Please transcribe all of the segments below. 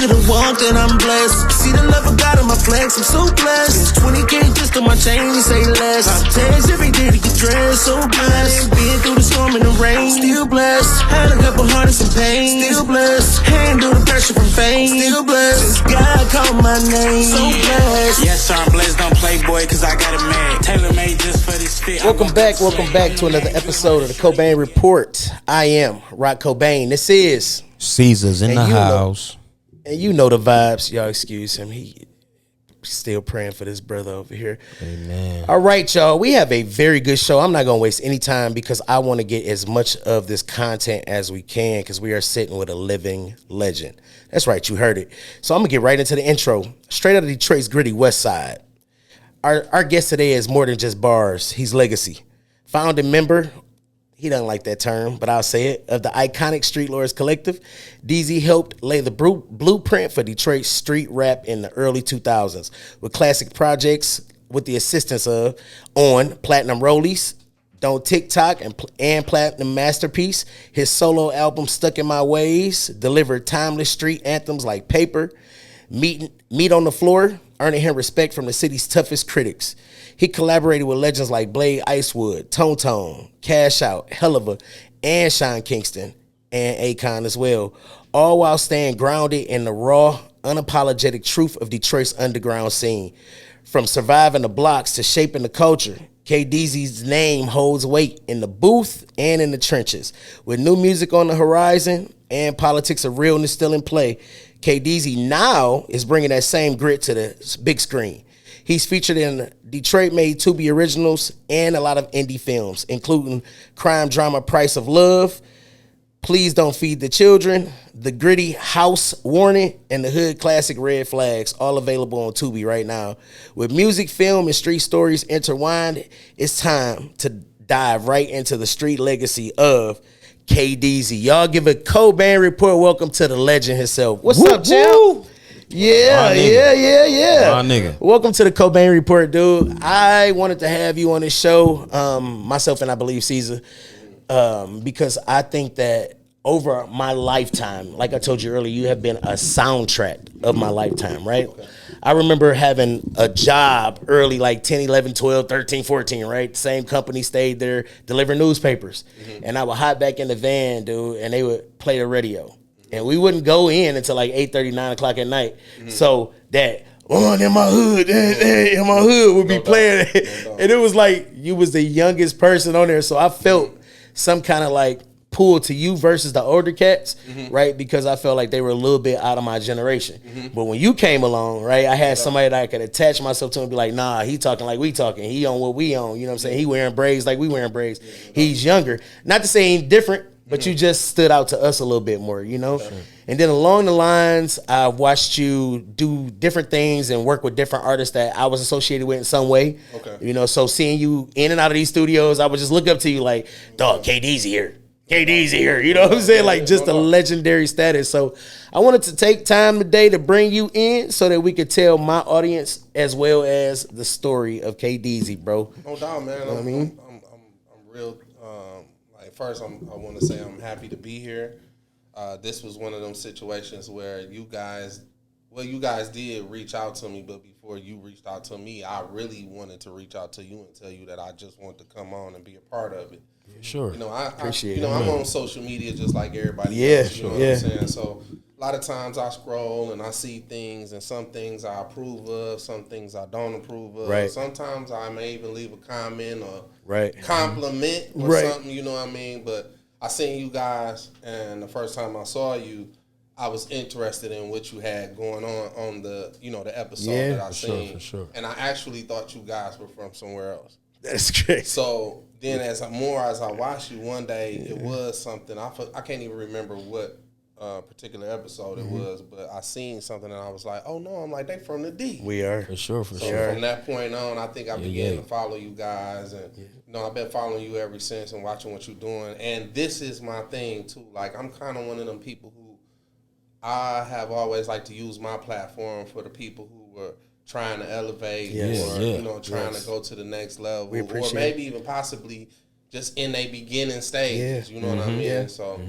could've walked and I'm blessed. See the love I got in my flex, I'm so blessed. 20K just on my chain, say less. I text every day to get dressed, so blessed. Been through the storm and the rain, still blessed. Had a couple heartaches and pain, still blessed. Handle the pressure from fame, still blessed. God called my name, so blessed. Yes, sir, I'm blessed on Playboy, cause I got it made. Tailor made just for this fit. Welcome back to another episode of the Cobain Report. I am Rock Cobain. This is Caesar's in the house. And you know the vibes. Y'all excuse him. He still praying for this brother over here. Amen. All right, y'all. We have a very good show. I'm not going to waste any time because I want to get as much of this content as we can because we are sitting with a living legend. That's right. You heard it. So I'm going to get right into the intro. Straight out of Detroit's gritty west side. Our guest today is more than just bars. He's legacy. Founding member, he doesn't like that term, but I'll say it, of the iconic Street Lords Collective. Deezy helped lay the blueprint for Detroit street rap in the early 2000s with classic projects with the assistance of On, Platinum Rollies, Don't TikTok, and Platinum Masterpiece. His solo album, Stuck in My Ways, delivered timeless street anthems like Paper, Meat on the Floor, earning him respect from the city's toughest critics. He collaborated with legends like Blade Icewood, Tone Tone, Cash Out, Helluva, and Sean Kingston, and Akon as well, all while staying grounded in the raw, unapologetic truth of Detroit's underground scene. From surviving the blocks to shaping the culture, Deezy's name holds weight in the booth and in the trenches. With new music on the horizon and politics of realness still in play, Deezy now is bringing that same grit to the big screen. He's featured in Detroit-made Tubi originals and a lot of indie films, including crime drama Price of Love, Please Don't Feed the Children, the gritty House Warning, and the hood classic Red Flags, all available on Tubi right now. With music, film, and street stories intertwined, it's time to dive right into the street legacy of Deezy. Y'all give a Cobain Report welcome to the legend himself. What's up, champ? Yeah. My nigga. Welcome to the Cobain Report, dude. I wanted to have you on this show, myself and I believe Caesar, because I think that over my lifetime, like I told you earlier, you have been a soundtrack of my lifetime, right? Okay. I remember having a job early, like 10, 11, 12, 13, 14, right? Same company, stayed there, delivering newspapers. Mm-hmm. And I would hop back in the van, dude, and they would play the radio. And we wouldn't go in until like 8:30, 9 o'clock at night. Mm-hmm. So that, in my hood would be playing. And it was like you was the youngest person on there. So I felt some kind of like pull to you versus the older cats, right? Because I felt like they were a little bit out of my generation. Mm-hmm. But when you came along, right, I had somebody that I could attach myself to and be like, nah, he talking like we talking. He on what we on. You know what I'm saying? He wearing braids like we wearing braids. He's younger. Not to say he's different, but you just stood out to us a little bit more, you know? Sure. And then along the lines, I've watched you do different things and work with different artists that I was associated with in some way. Okay. You know, so seeing you in and out of these studios, I would just look up to you like, dog, Deezy here. Deezy here. You know what I'm saying? Like just a legendary status. So I wanted to take time today to bring you in so that we could tell my audience as well as the story of Deezy, bro. No doubt, man. You know I'm real. First, I want to say I'm happy to be here. This was one of them situations where you guys did reach out to me, but before you reached out to me, I really wanted to reach out to you and tell you that I just want to come on and be a part of it. Sure. You know, I appreciate it. I'm on social media just like everybody else. You know what I'm saying? So a lot of times I scroll and I see things, and some things I approve of, some things I don't approve of. Right. Sometimes I may even leave a comment or compliment or something, you know what I mean? But I seen you guys, and the first time I saw you, I was interested in what you had going on the, you know, the episode that I seen. For sure. And I actually thought you guys were from somewhere else. That's great. So then as I watched you one day, it was something, I can't even remember what particular episode it was, but I seen something and I was like, oh no, I'm like, they from the D. We are. For sure. From that point on, I think I began to follow you guys, and you know, I've been following you ever since and watching what you're doing. And this is my thing too. Like, I'm kind of one of them people who I have always liked to use my platform for the people who were trying to elevate or you know, trying to go to the next level, or maybe even possibly just in a beginning stages. You know what I mean? So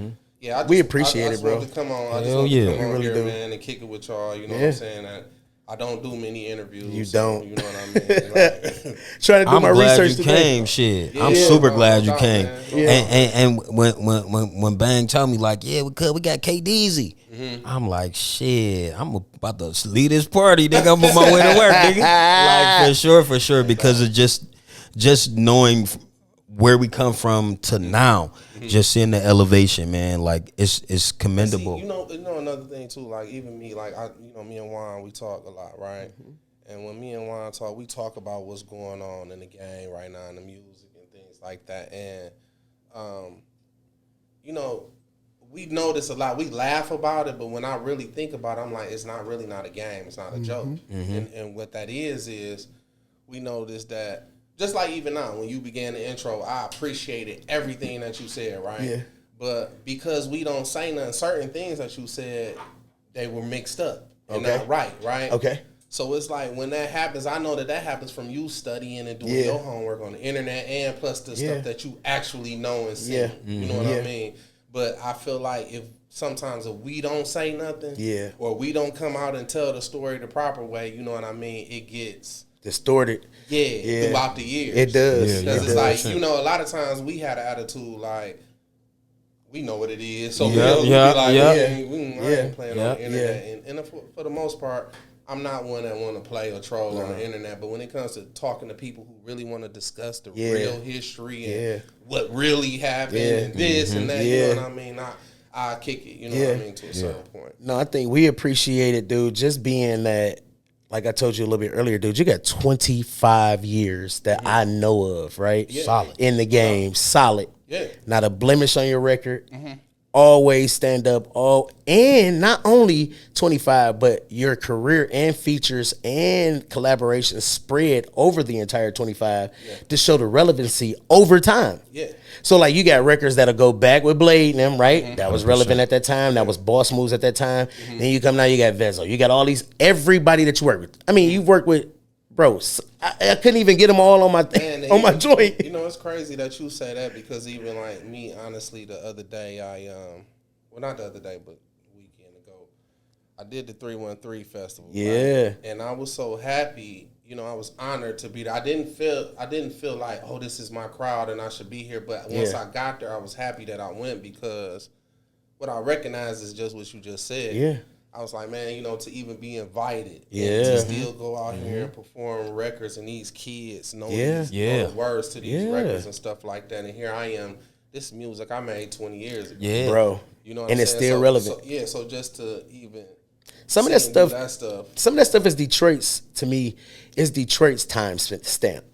Yeah, we appreciate it, bro. I just wanted to come on. I just Hell wanted yeah. to come We on really here, do. man, and kick it with y'all. You know what I'm saying? I don't do many interviews. You so, don't. you know what I mean? Like, Trying to do I'm my glad research you today. came. Shit, Yeah, I'm super no glad you doubt, came. man. And when Bang told me like, yeah, we got Deezy, I'm like, shit, I'm about to leave this party, nigga. I'm on my way to work, nigga. Like for sure, because of just knowing where we come from to now, just seeing the elevation, man. Like it's commendable. See, you know another thing too. Like even me, like me and Juan, we talk a lot, right? And when me and Juan talk, we talk about what's going on in the game right now, in the music and things like that. And we notice a lot. We laugh about it, but when I really think about it, I'm like, it's not a game. It's not a joke. And what that is we notice that. Just like even now, when you began the intro, I appreciated everything that you said, right? Yeah. But because we don't say nothing, certain things that you said, they were mixed up and Okay. not right? Okay. So it's like when that happens, I know that happens from you studying and doing your homework on the internet and plus the stuff that you actually know and see. You know what I mean? But I feel like if we don't say nothing or we don't come out and tell the story the proper way, you know what I mean, it gets distorted. Throughout the years. It does. Because it's like, a lot of times we had an attitude like, we know what it is. So we be like, I ain't playing on the internet. And for the most part, I'm not one that want to play or troll on the internet. But when it comes to talking to people who really want to discuss the real history and what really happened and this and that, you know what I mean? I kick it, you know what I mean, to a certain point. No, I think we appreciate it, dude. Just being that, like I told you a little bit earlier, dude, you got 25 years that I know of, right? Yeah. Solid. In the game, solid. Yeah. Not a blemish on your record. Always stand up. And not only 25, but your career and features and collaborations spread over the entire 25 to show the relevancy over time. Yeah. So like you got records that'll go back with Blade and them, right? That was relevant at that time. That was Boss Moves at that time. Then you come now, you got Vezo. You got all these, everybody that you work with. I mean, you've worked with, bro, I couldn't even get them all on my my joint. You know, it's crazy that you say that because even like me, honestly, the other day, well, not the other day, but a weekend ago, I did the 313 festival. Yeah. Right? And I was so happy. You know, I was honored to be there. I didn't feel like, oh, this is my crowd and I should be here. But once I got there, I was happy that I went because what I recognize is just what you just said. Yeah. I was like, man, to even be invited and to still go out here and perform records and these kids know these words to these records and stuff like that. And here I am. This music I made 20 years ago. Yeah. Bro. You know what and I'm it's saying? still relevant. So just to even some of that stuff is Detroit's, to me, is Detroit's time stamp.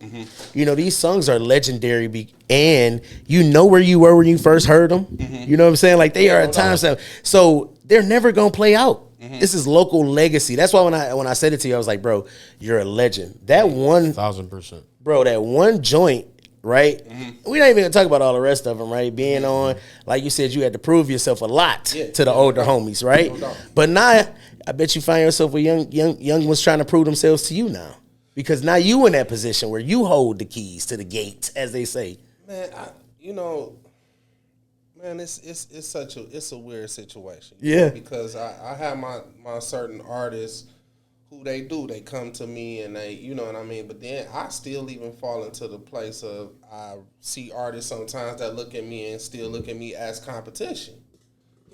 You know, these songs are legendary and you know where you were when you first heard them. You know what I'm saying? Like they are a time stamp. So they're never going to play out. This is local legacy. That's why when I said it to you, I was like, bro, you're a legend. That 1,000%. Bro, that one joint, right? We're not even going to talk about all the rest of them, right? Being on, like you said, you had to prove yourself a lot to the older homies, right? But now, I bet you find yourself with young ones trying to prove themselves to you now. Because now you in that position where you hold the keys to the gate, as they say. Man, man, it's a weird situation. Yeah. Because I have my certain artists who they come to me and they, you know what I mean? But then I still even fall into the place of I see artists sometimes that look at me and still look at me as competition.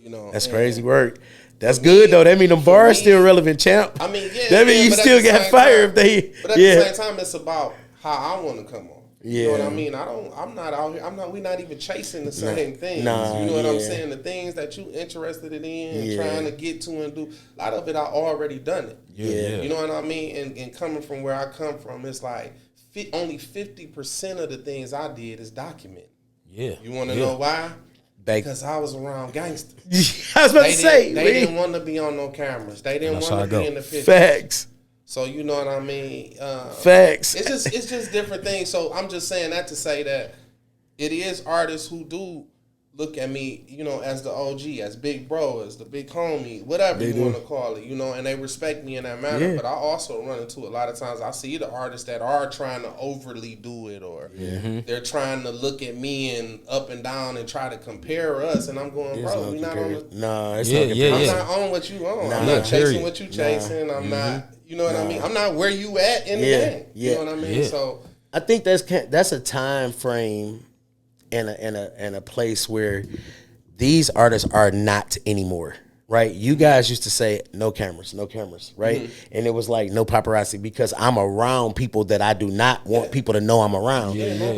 You know. That's crazy work. That's good though. That mean the bar is still relevant, champ. I mean, yeah. That mean you still got fired if they. But at the same time, it's about how I want to come on. Yeah. You know what I mean? I'm not out here. We're not even chasing the same things. Nah, you know what I'm saying? The things that you interested in and trying to get to and do, a lot of it I already done it. Yeah. You know what I mean? And coming from where I come from, it's like only 50% of the things I did is documented. Yeah. You want to know why? Because I was around gangsters. I was about to say. They didn't want to be on no cameras. They didn't want to be in the pictures. Facts. So you know what I mean? Facts. It's just different things. So I'm just saying that to say that it is artists who do look at me, as the OG, as big bro, as the big homie, whatever you want to call it, and they respect me in that manner. Yeah. But I also run into a lot of times I see the artists that are trying to overly do it, or they're trying to look at me and up and down and try to compare us. And I'm going, bro, we not on the... No, it's I'm not on what you on. I'm not chasing what you chasing. I'm not, you know what I mean? I'm not where you at in the game. You know what I mean? So I think that's a time frame and a place where these artists are not anymore, right? You guys used to say no cameras, right? And it was like no paparazzi because I'm around people that I do not want people to know I'm around.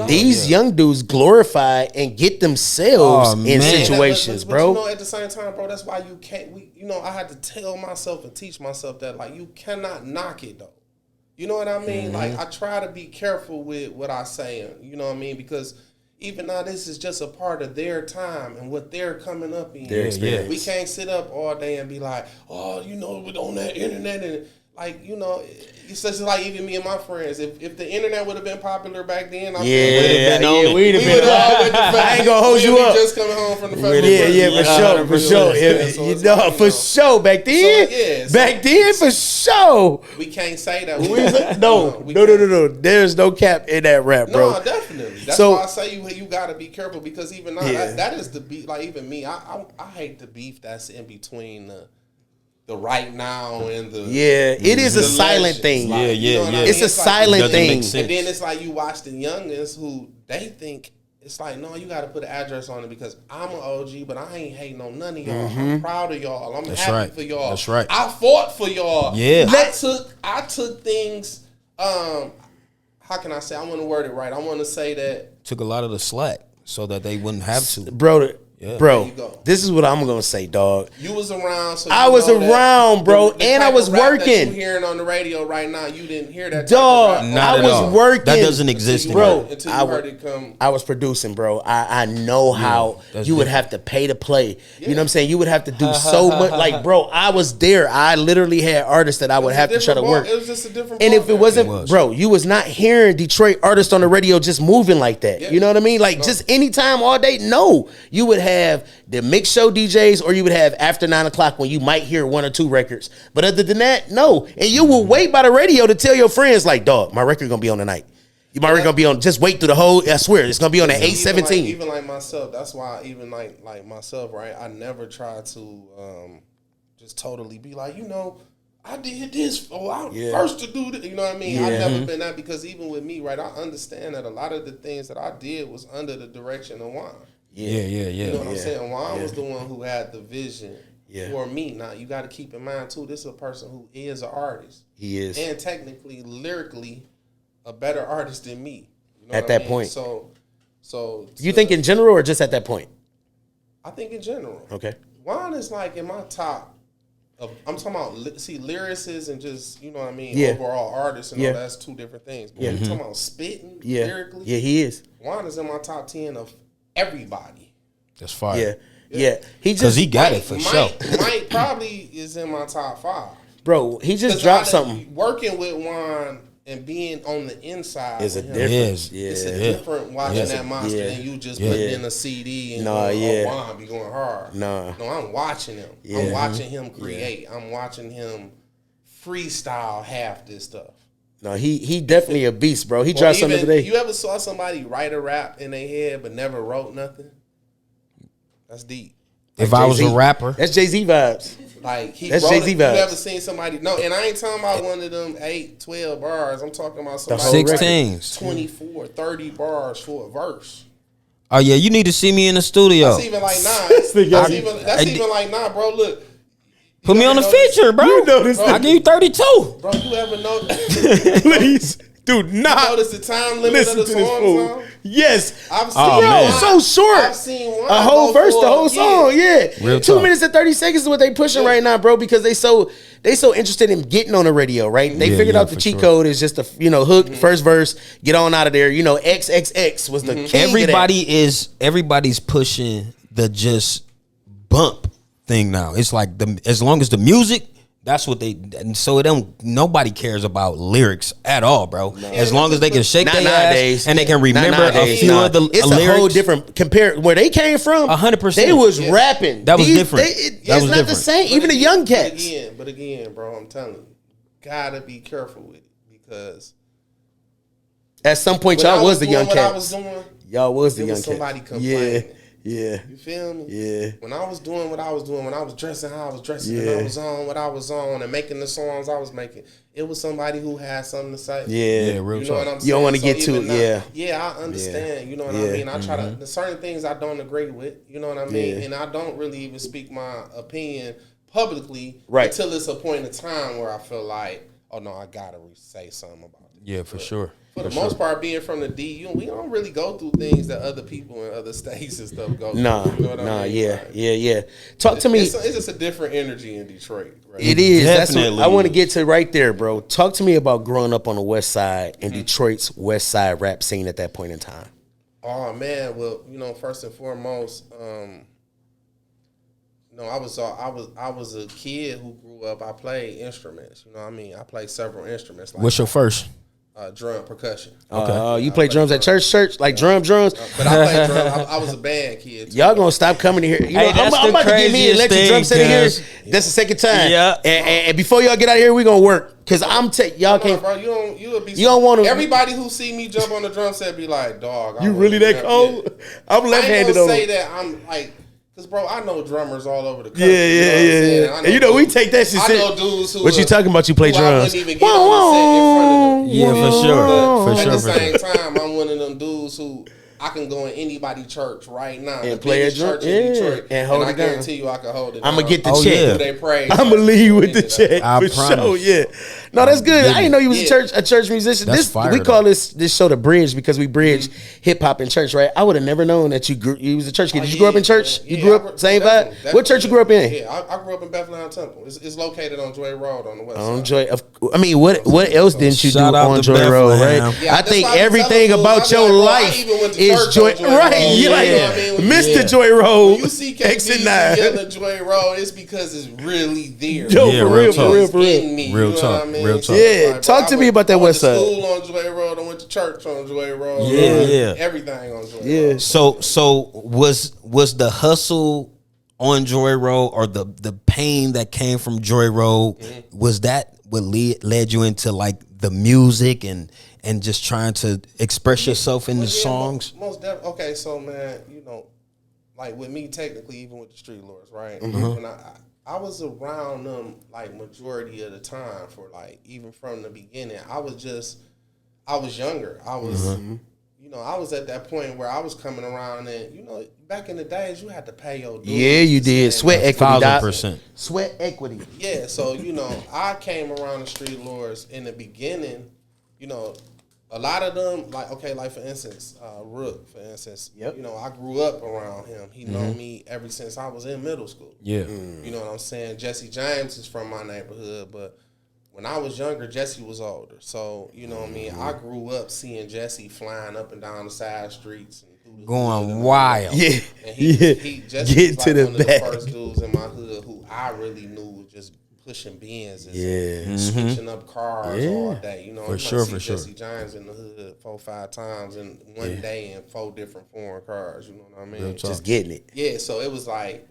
These young dudes glorify and get themselves in situations, bro. At the same time, bro, that's why you can't. I had to tell myself and teach myself that like you cannot knock it though. You know what I mean? Like I try to be careful with what I say. You know what I mean? Because even now, this is just a part of their time and what they're coming up in. Their experience. We can't sit up all day and be like, oh, on that internet and like, it's just like even me and my friends. If the internet would have been popular back then, I we'd have been. I ain't gonna hold you up. Just coming home from the festival. For sure. For sure. Back then, for sure. We can't say that. No. There's no cap in that rap, bro. No, definitely. That's why I say you gotta be careful because even now, that is the beef. Like even me, I hate the beef that's in between the right now and the it is a silent thing. Like, it's a silent thing. And then it's like you watch the youngins who they think it's like, no, you got to put an address on it because I'm an OG, but I ain't hating on none of y'all. I'm proud of y'all. I'm happy for y'all. That's right. I fought for y'all. Yeah. I took things. How can I say? I want to word it right. I want to say that took a lot of the slack so that they wouldn't have to, bro. This is what I'm gonna say, dog. You was around, so I was around, bro, and I was working. That you hearing on the radio right now, you didn't hear that. Dog, I was working. That doesn't exist, bro. Until you heard it come. I was producing, bro. I know how you would have to pay to play. You know what I'm saying? You would have to do so much. Like, bro, I was there. I literally had artists that I would have to try to work. It was just a different. And if it wasn't, bro, you was not hearing Detroit artists on the radio just moving like that. You know what I mean? Like just anytime, all day. No, you would have the mix show DJs, or you would have after 9 o'clock when you might hear 1 or 2 records. But other than that, no. And you will wait by the radio to tell your friends, like, dog, my record gonna be on tonight. My record gonna be on. Just wait through the whole. I swear, it's gonna be on at 8:17. Even like myself, that's why even like myself, right? I never try to just totally be like, I did this. First to do this. You know what I mean? I've never been that because even with me, right? I understand that a lot of the things that I did was under the direction of Juan. You know what I'm saying? Juan was the one who had the vision for me. Now, you got to keep in mind, too, this is a person who is an artist. He is. And technically, lyrically, a better artist than me. You know at that point. So you think in general or just at that point? I think in general. Okay. Juan is like in my top. I'm talking about, lyricists and just, you know what I mean, overall artists and all that's two different things. But I'm talking about spitting lyrically. Yeah, he is. Juan is in my top 10 of everybody. That's fire. Yeah. He just, because he got it for sure. Mike probably is in my top 5. Bro, he just dropped something. Working with Juan and being on the inside is a difference. It's a different watching that monster than you just putting in a CD and Juan be going hard. No, I'm watching him. I'm watching him create. I'm watching him freestyle half this stuff. No, he definitely a beast, bro. He dropped something today. You ever saw somebody write a rap in their head but never wrote nothing? That's deep. If I was a rapper, that's Jay-Z vibes. Like that's Jay-Z vibes. You ever seen somebody? No, and I ain't talking about one of them 8, 12 bars. I'm talking about somebody 16s, 24, 30 bars for a verse. Oh yeah, you need to see me in the studio. That's even like that's even like bro. Look. Put me on the feature, bro. I give you 32. Bro, you ever know? Please do not notice the time limit of the song. Yes. I've seen so short. I've seen one. A whole verse, the whole song. Yeah. Real 2 minutes and 30 seconds is what they pushing right now, bro, because they so interested in getting on the radio, right? They figured out the cheat code is just a hook, first verse, get on out of there. XXX was the king. Everybody's pushing the just bump thing now. It's like as long as the music That's what they. And so it don't. Nobody cares about lyrics at all, bro. As long as they can shake their ass and they can remember a few of the it's lyrics. a whole different compared where they came from. 100%. They was rapping. That was different. It's That was not the different. same. Even the young cats. But again, bro, I'm telling you, gotta be careful with it because At some point, y'all was the young what I cats. was doing, Y'all was the there young was cats. somebody complaining. Yeah. You feel me? Yeah. When I was doing what I was doing, when I was dressing how I was dressing, Yeah. and I was on what I was on, and making the songs I was making, it was somebody who had something to say. Yeah. real You know talk. what I'm saying? You don't want to get even too, now- yeah. Yeah, I understand. You know what Yeah. I mean? I try to, there's certain things I don't agree with. You know what I mean? Yeah. And I don't really even speak my opinion publicly Right. until it's a point in time where I feel like, oh no, I gotta say something about it. Yeah, for sure. For the most part, being from the DU, we don't really go through things that other people in other states and stuff go through. Nah, You know what I mean? yeah, Like, yeah. Talk to me. It's just a different energy in Detroit. Right? It is. That's what Definitely I want to get to right there, bro. Talk to me about growing up on the West Side and Detroit's West Side rap scene at that point in time. Oh man, well, first and foremost, I was a kid who grew up. I played instruments. You know what I mean? I played several instruments. Like What's your first? drum percussion. Okay. You play drums at church, like drums. But I played drums. I was a band kid. Too. Y'all gonna stop coming to here? You know, Hey, that's I'm the about to get me an craziest electric drum set in here. thing, That's the second time. Yeah. And before y'all get out of here, we gonna work because y'all No, can't. bro, you would be. You don't wanna- Everybody who see me jump on the drum set be like, "Dog, I You wouldn't really that never- cold? yeah. I'm I left-handed ain't on. gonna say that I'm like, cause bro, I know drummers all over the country. Yeah. You know what I'm saying? I And we dudes- take that shit. I know dudes who. What you talking about? You play who I drums? wouldn't even get on the set in front of them. Yeah, for sure. For At sure. the For same sure. time, I'm one of them dudes who I can go in anybody's church right now And the play a biggest drum? church in Yeah, Detroit, and hold I it down. guarantee you I can hold it. I'ma down. get the Oh, check. yeah. They praise. I'ma leave with the check I for promise. sure. Yeah, no, that's good. I didn't know you was a church musician. That's This fire, we call though. this show the bridge because we bridge hip hop and church, right? I would have never known that you was a church kid. Did you grow up in church? You grew up same vibe. What church you grew up in? Yeah, I grew up in Bethlehem Temple. It's located on Joy Road on the west On side. Joy, I mean, what else didn't you do Shout out on to Joy Road, Bethlehem. right? Yeah, I that's think why I be everything telling about fools, your I be like, bro, I life even went to is church Joy, on Joy right? Road. You You like know what I mean? When Mr. Yeah. Joy Road, When you see exit KDZ 9. yelling Joy Road, it's because it's really there. Yo, Yeah, for real real, talk. for real, for real. In me, Real you know talk, what I mean? real talk. So it's Yeah, bro, talk to me about that I went west side. to school on Joy Road. I went to church on Joy Road. Yeah. Everything on Joy Yeah. Road. So was the hustle on Joy Road or the pain that came from Joy Road, was that what led you into like the music and just trying to express yourself in the songs? Most definitely. Okay, so man, like with me, technically, even with the Street Lords, right? When I was around them like majority of the time for like even from the beginning. I was younger. I was. I was at that point where I was coming around and, back in the days, you had to pay your dues. Yeah, you did. Sweat equity, doc. 1,000%. Sweat equity. Yeah, so, I came around the Street Lords in the beginning, a lot of them, like for instance, Rook, for instance, Yep. I grew up around him. He known me ever since I was in middle school. Yeah. You know what I'm saying? Jesse James is from my neighborhood, but when I was younger, Jesse was older. So, you know what I mean? I grew up seeing Jesse flying up and down the side streets. And through the Going hood and wild. Yeah. and Get Jesse was like to the one of the back. first dudes in my hood who I really knew was just pushing Benz's Yeah. and switching up cars all day. For you might sure, see for sure. Jesse James in the hood 4-5 times in one day in 4 different foreign cars. You know what I mean? Just getting it. Yeah, so it was like,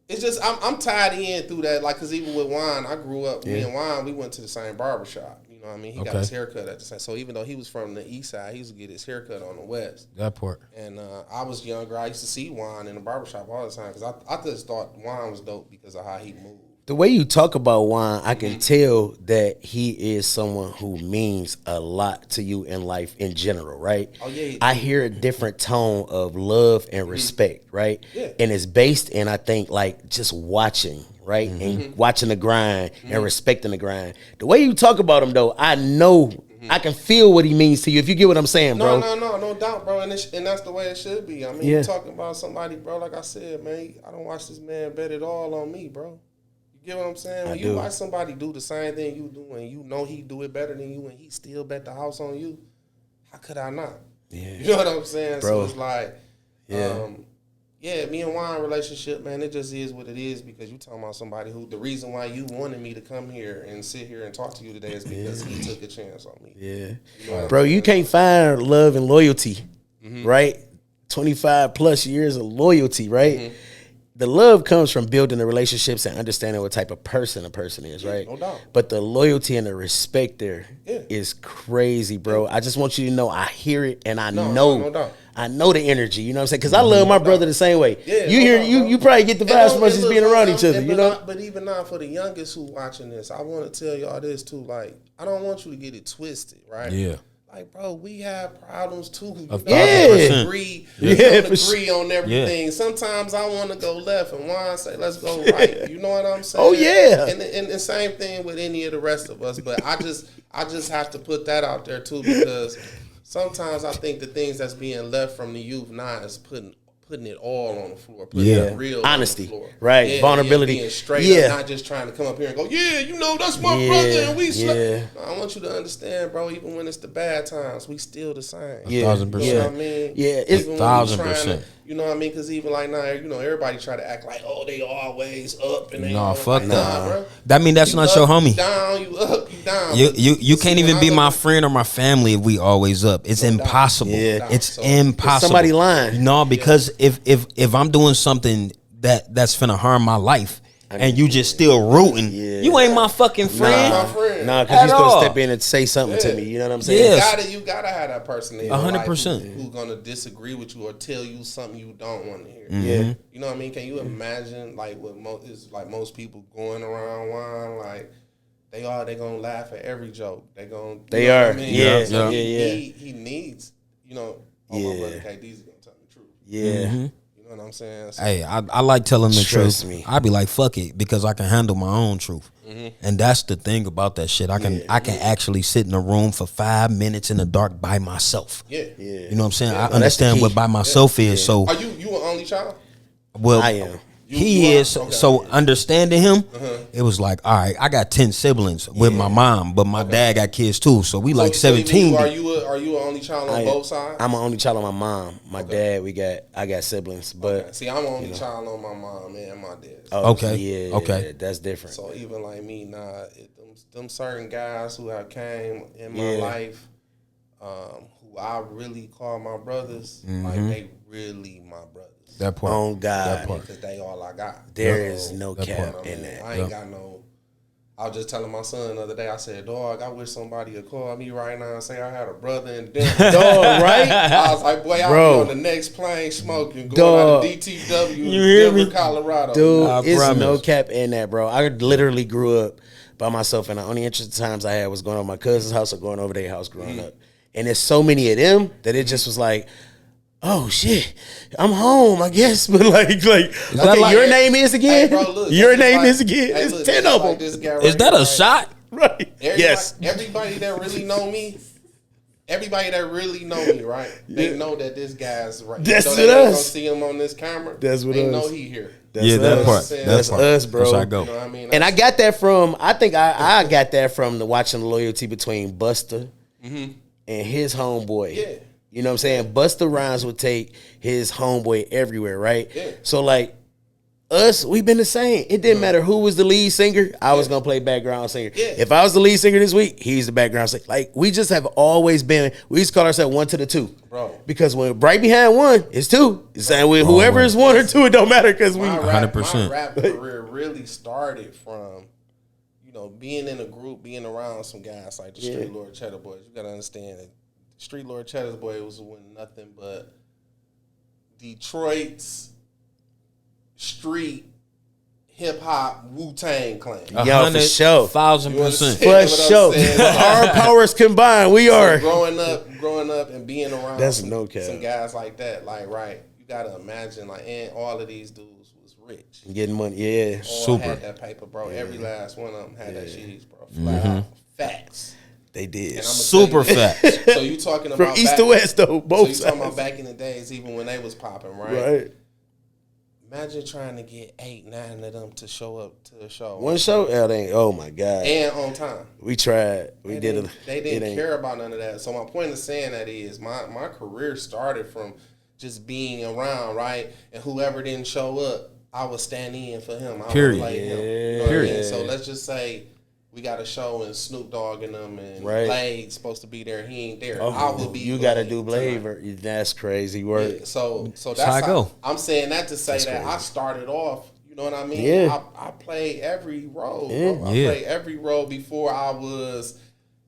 it's just, I'm tied in through that, like, because even with Juan, I grew up, me and Juan, we went to the same barbershop. You know what I mean? He got his haircut at the same, so even though he was from the east side, he used to get his haircut on the west. That part. And I was younger, I used to see Juan in the barbershop all the time, because I just thought Juan was dope because of how he moved. The way you talk about Juan, I can tell that he is someone who means a lot to you in life in general, right? Oh, yeah. I hear a different tone of love and respect, right? Yeah. And it's based in, I think, like just watching, right? And watching the grind and respecting the grind. The way you talk about him, though, I know, I can feel what he means to you, if you get what I'm saying, bro. No doubt, bro. And that's the way it should be. I mean, Yeah. you're talking about somebody, bro, like I said, man, I don't watch this man bet it all on me, bro. You get what I'm saying? When you watch somebody do the same thing you do and you know he do it better than you and he still bet the house on you, how could I not? Yeah. You know what I'm saying? Bro. So it's like, Yeah, me and Juan relationship, man, it just is what it is because you talking about somebody who the reason why you wanted me to come here and sit here and talk to you today is because he took a chance on me. Yeah. You know Bro, you can't find love and loyalty, right? 25 plus years of loyalty, right? The love comes from building the relationships and understanding what type of person a person is, right? No doubt. But the loyalty and the respect there is crazy, bro. I just want you to know I hear it and I know. No doubt. I know the energy, you know what I'm saying? Because I love my brother the same way. Yeah, you hear you probably get the vibes from us just being around each other, you know? But even now, for the youngest who watching this, I want to tell y'all this too. Like, I don't want you to get it twisted, right? Yeah. Like, bro, we have problems too. You Of know, 100%. agree, Yeah, we don't for agree on everything. Sometimes I want to go left, and Juan say, "Let's go right." You know what I'm saying? Oh, yeah. And the same thing with any of the rest of us. But I just have to put that out there too because sometimes I think the things that's being left from the youth now is putting it all on the floor, putting it real honesty, on the floor. right? Yeah, Vulnerability, being straight up, not just trying to come up here and go, yeah, you know, that's my brother, and we. No, I want you to understand, bro. Even when it's the bad times, we still the same. 1,000%. You know what I mean? Yeah, it's even when we 1,000%. you know what I mean? Because even like now, you know, everybody try to act like, oh, they always up and they Nah, always fuck like, that. bro. That mean that's You not up, your homie. You down, you up, you down. You can't even be my friend. friend or my family if we always up. It's impossible. Yeah. It's So, impossible. somebody lying. No, because if I'm doing something that's finna harm my life and you just still rooting, you ain't my fucking friend. My friend. Nah, because At you're supposed all. to step in and say something to me. You know what I'm saying? Yes. You gotta have that person in your life 100%. who's gonna disagree with you or tell you something you don't want to hear. Yeah. You know what I mean? Can you imagine like what most people going around wine like they gonna laugh at every joke. They are. Yeah. So Yeah. He needs, you know, my brother KD's gonna tell me the truth. Yeah. You know what I'm saying? So, Hey, I like telling the Trust truth. me. I be like, fuck it, because I can handle my own truth. And that's the thing about that shit. I can actually sit in a room for 5 minutes in the dark by myself. yeah. You know what I'm saying? I that's the understand key. what by myself is. So, Are you an only child? well, I am. he You are? is. Okay. So understanding him, it was like, all right, I got 10 siblings with my mom, but my dad got kids too. So we like So even 17. are you an only child on both sides? I'm an only child on my mom. My dad, I got siblings, but See, I'm the only child on my mom and my dad. Okay. yeah, that's different. So even like me, them certain guys who have came in my life, who I really call my brothers, like they really my brothers. That part. On God, Because they all I got. there is no That cap part. in that. I ain't got no. I was just telling my son the other day. I said, "Dog, I wish somebody would call me right now and say I had a brother in Denver." Dog, right? I was like, "Boy, I'll Bro. be on the next plane smoking, going Dog. out to DTW, You hear Denver, me? Colorado." Dude, I it's promise. no cap in that, bro. I literally grew up by myself, and the only interesting times I had was going over my cousin's house or going over their house growing up. And there's so many of them that it just was like, oh shit, I'm home, I guess. But like, okay, like- your name is again. Hey, bro, look, Your this name like- is again. hey, It's look, 10 this of them. like this guy right Is that here, a right? shot? Right? Yes. Everybody that really know me, right? They know that this guy's right. That's so they ain't us. gonna see him on this camera. That's what they us. know he here. That's Yeah, that us. part. That's part. us, bro. That's how I go. You know what I mean? And I got that from, I think I got that from the watching the loyalty between Busta and his homeboy. Yeah. You know what I'm saying? Busta Rhymes would take his homeboy everywhere, right? Yeah. So like us, we've been the same. It didn't matter who was the lead singer. I was gonna play background singer. Yeah. If I was the lead singer this week, he's the background singer. Like we just have always been. We used to call ourselves one to the two, Bro. Because when right behind one is two. It's saying with whoever is one or two, it don't matter because we. My 100%. rap career really started from, you know, being in a group, being around some guys like the Street Lord Cheddar Boys. You gotta understand that Street Lord Cheddar Boys was nothing but Detroit's street hip hop Wu-Tang Clan. Yo, for sure. 1,000%. For what I'm sure. saying? Our powers combined, we are. Growing up and being around That's some, no cap. some guys like that, like you gotta imagine and all of these dudes was rich. Getting money, yeah. All Super. had that paper, bro. Every last one of them had that cheese, bro. Flat out. Facts. They did. And I'ma Super tell you- fat. So you talking From about east to west, though, So both you talking sides. about back in the days, even when they was popping, right? Right. Imagine trying to get 8, 9 of them to show up to the show. One show, oh my God. And on time. We tried. We did it. They didn't care about none of that. So my point of saying that is my career started from just being around, right? And whoever didn't show up, I would stand in for him. I Period. would play him. You know what I mean? So let's just say we got a show and Snoop Dogg and them and Blade's supposed to be there. He ain't there. I will be. You got to do Blade. That's crazy work. Yeah, so that's how I go. I'm saying that to say that's that crazy. I started off. You know what I mean? Yeah. I played every role. Yeah. I played every role before I was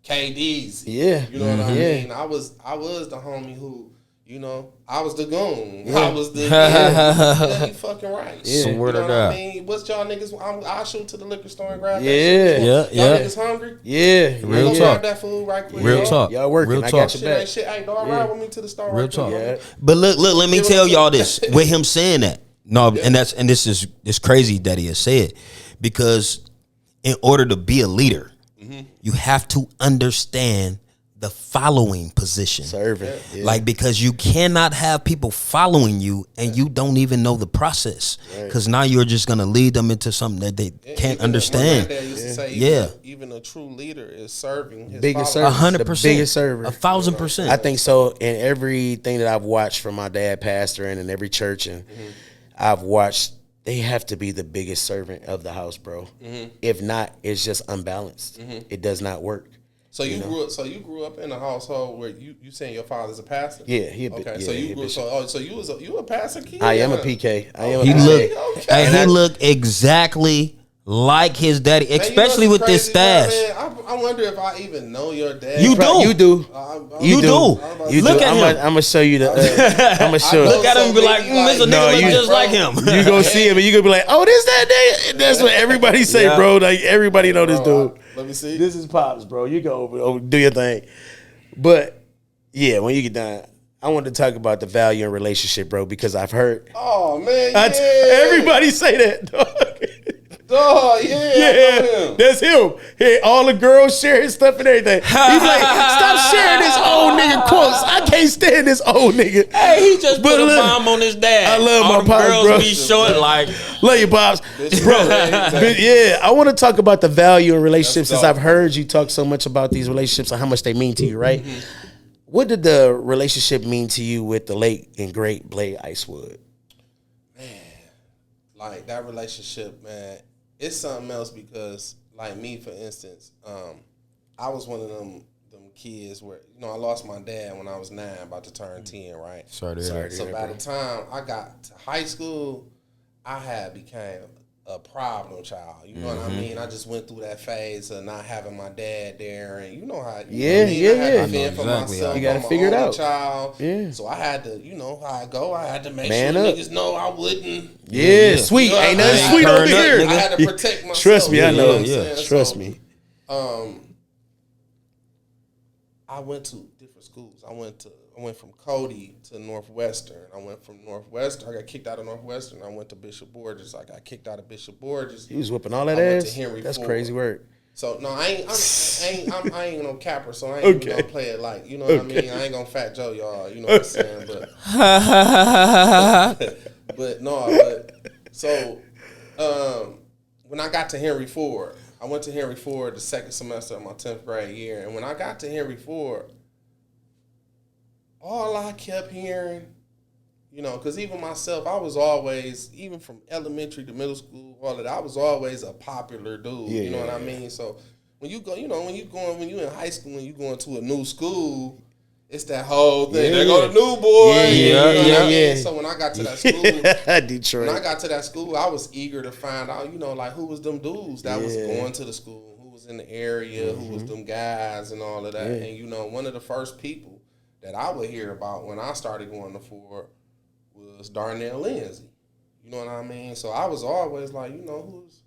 KD's. Yeah. You know what I mean? I was the homie who, you know, I was the goon. Yeah. I was the you fucking right. Yeah. You know what I mean? What's y'all niggas? I'll shoot to the liquor store and grab that shit. Y'all niggas hungry? Yeah. Real talk. Grab that food right quick. Real talk. Y'all working. Real I talk. got your back. Shit, hey, dog, ride with me to the store. Real right talk. quick. But look, let me tell y'all this. With him saying that, and this is crazy that he has said, because in order to be a leader, you have to understand the following position. Serving. Yeah. Like, because you cannot have people following you and you don't even know the process. Because now you're just going to lead them into something that they can't understand. My granddad used to say, even a true leader is serving his biggest followers. 100%. Biggest server. 1,000%. I think so. In everything that I've watched from my dad pastoring in every church, and I've watched, they have to be the biggest servant of the house, bro. If not, it's just unbalanced. It does not work. So you grew up in a household where you saying your father's a pastor? Yeah, so you a pastor kid? I am a PK. He looked exactly like his daddy, especially with this stash. I wonder if I even know your dad. You do. You do. You do. Look at him. I'm gonna show you the. I'm gonna show. Look at him and be like, this nigga look just like him. You gonna see him and you gonna be like, oh, this that day. That's what everybody say, bro. Like everybody know this dude. Let me see. This is Pops, bro. You go do your thing. But yeah, when you get done, I want to talk about the value in relationship, bro, because I've heard. Oh man, everybody say that, dog. Oh yeah, that's him. Hey, all the girls share his stuff and everything. He's like, stop sharing this old nigga quotes. I can't stand this old nigga. Hey, he just put a bomb on his dad. I love all my pops, girls bro. Be short like, love you, pops, bro. But yeah, I want to talk about the value in relationships, since I've heard you talk so much about these relationships and how much they mean to you, right? What did the relationship mean to you with the late and great Blade Icewood? Man, like that relationship, man. It's something else because, like me, for instance, I was one of them kids where, you know, I lost my dad when I was 9, about to turn 10, right? Sorry. So by the time I got to high school, I had became a problem child. You know what I mean? I just went through that phase of not having my dad there, and you know how. You know what I mean? I had to fend for myself. You got to figure it out. Child. Yeah. So I had to, you know how I go. I had to make sure niggas know I wouldn't. Yeah, sweet. You know ain't nothing sweet over here. I had to protect myself. Trust me, I know. Trust me. I went to different schools. I went from Cody to Northwestern. I went from Northwestern. I got kicked out of Northwestern. I went to Bishop Borges. I got kicked out of Bishop Borges. He was whipping all that ass. That's crazy work. So no, I ain't no capper. So I ain't gonna play it like, you know what I mean. I ain't gonna Fat Joe y'all. You know what I'm saying? So when I got to Henry Ford, I went to Henry Ford the second semester of my 10th grade year, and when I got to Henry Ford, all I kept hearing, you know, because even myself, I was always, even from elementary to middle school, all of that, I was always a popular dude. You know what I mean? So when you go, you know, when you in high school, when you going to a new school, it's that whole thing. They go to new boy. Yeah. So when I got to that school, Detroit. When I got to that school, I was eager to find out, you know, like who was them dudes that was going to the school, who was in the area, who was them guys and all of that. And, you know, one of the first people that I would hear about when I started going to Ford was Darnell Lindsay. You know what I mean? So I was always like, you know, who's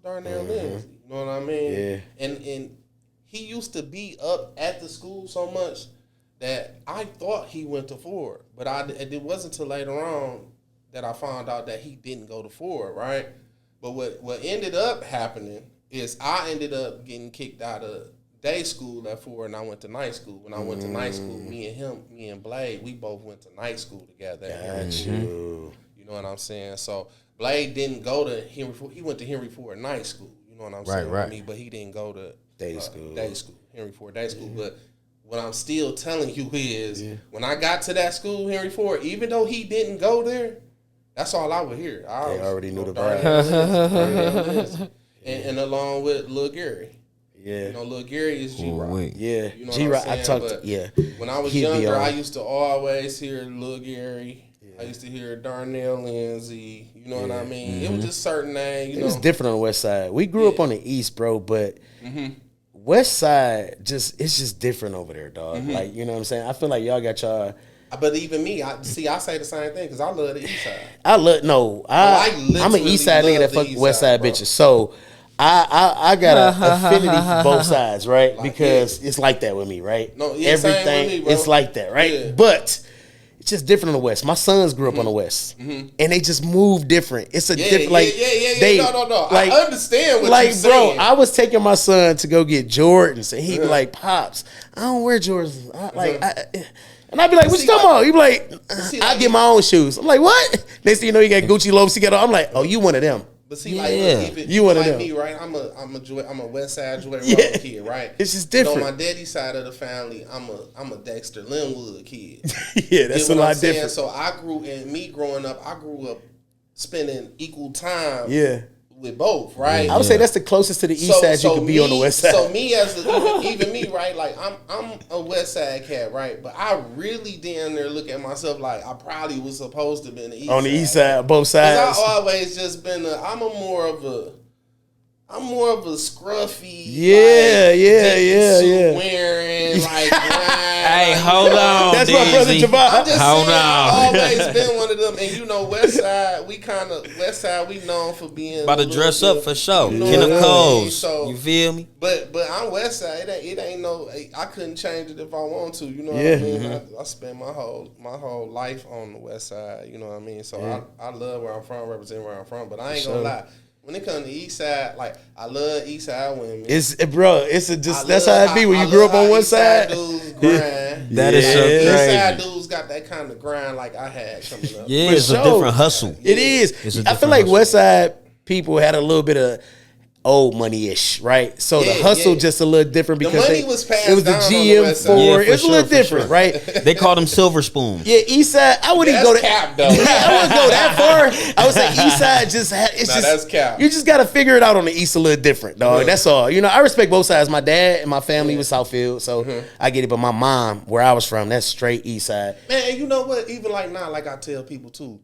Darnell Lindsay? You know what I mean? Yeah. And he used to be up at the school so much that I thought he went to Ford. But it wasn't until later on that I found out that he didn't go to Ford, right? But what ended up happening is I ended up getting kicked out of day school at Ford, and I went to night school. When I went to night school, me and Blade, we both went to night school together. Got you. You know what I'm saying? So Blade didn't go to Henry Ford. He went to Henry Ford night school. You know what I'm saying? Right. Me, but he didn't go to Day school. Henry Ford day school. But what I'm still telling you is, when I got to that school, Henry Ford, even though he didn't go there, that's all I would hear. They already knew the vibe. And along with Lil Gary. Yeah. You know, Lil Gary is G-Rock. Yeah. You know G-Rock, what I'm saying? When I was younger, I used to always hear Lil Gary. I used to hear Darnell Lindsay. You know what I mean? It was just certain names. It was different on the West Side. We grew up on the East, bro, but West Side it's just different over there, dog. Like, you know what I'm saying? I feel like y'all got y'all. But even me, I say the same thing because I love the East Side. I'm an East Side nigga that fuck West Side bitches. So I got a affinity for both sides, right? Like, because it's like that with me, right? No, everything me, bro. It's like that, right? Yeah. But it's just different on the West. My sons grew up on the West, and they just move different. It's a different, like, no. Like, I understand what like, you're saying. Bro, I was taking my son to go get Jordans, and he'd be like, "Pops, I don't wear Jordans." And I'd be like, what you talking about? He'd be like, I get my own shoes. I'm like, what? Next thing you know, you got Gucci loafs together. I'm like, oh, you one of them. But see, like, even, you one of them. Me, right? I'm a West Side Joy Road kid, right? It's just different. On my daddy's side of the family, I'm a Dexter Linwood kid. Yeah, that's a lot different. So growing up, I grew up spending equal time. With both, right? I would say that's the closest to the East Side you could be on the West Side. So me even me, right? Like I'm a West Side cat, right? But I really damn near look at myself like I probably was supposed to be in the East Side. On the East Side, both sides. I always just been I'm more of a scruffy, wearing like. Hey, hold on, that's Deezy. my brother Javon. I'm just saying, I've always been one of them, and you know, West Side, we known for being about to dress up for sure. You know Kenneth Coles, so, you feel me? But I'm West Side. It ain't no. I couldn't change it if I want to. You know what I mean? I spent my whole life on the West Side. You know what I mean? So I love where I'm from, represent where I'm from. But I ain't gonna lie. When it comes to East Side, like I love East Side women. That's how it be when you grew up on one side. Dudes grind. That is so crazy. East Side dudes got that kind of grind like I had coming up. Yeah, it's a different hustle. It is. I feel like West Side people had a little bit of old money-ish, right? So the hustle just a little different because the money was passed it was the down GM4. It was a little different, right? They called them silver spoons. Yeah, East Side. I wouldn't go cap, though. I wouldn't go that far. I would say East Side that's cap. You just got to figure it out on the East a little different, dog. That's all. You know, I respect both sides. My dad and my family was Southfield, so I get it. But my mom, where I was from, that's straight East Side. Man, and you know what? Even like now, like I tell people too.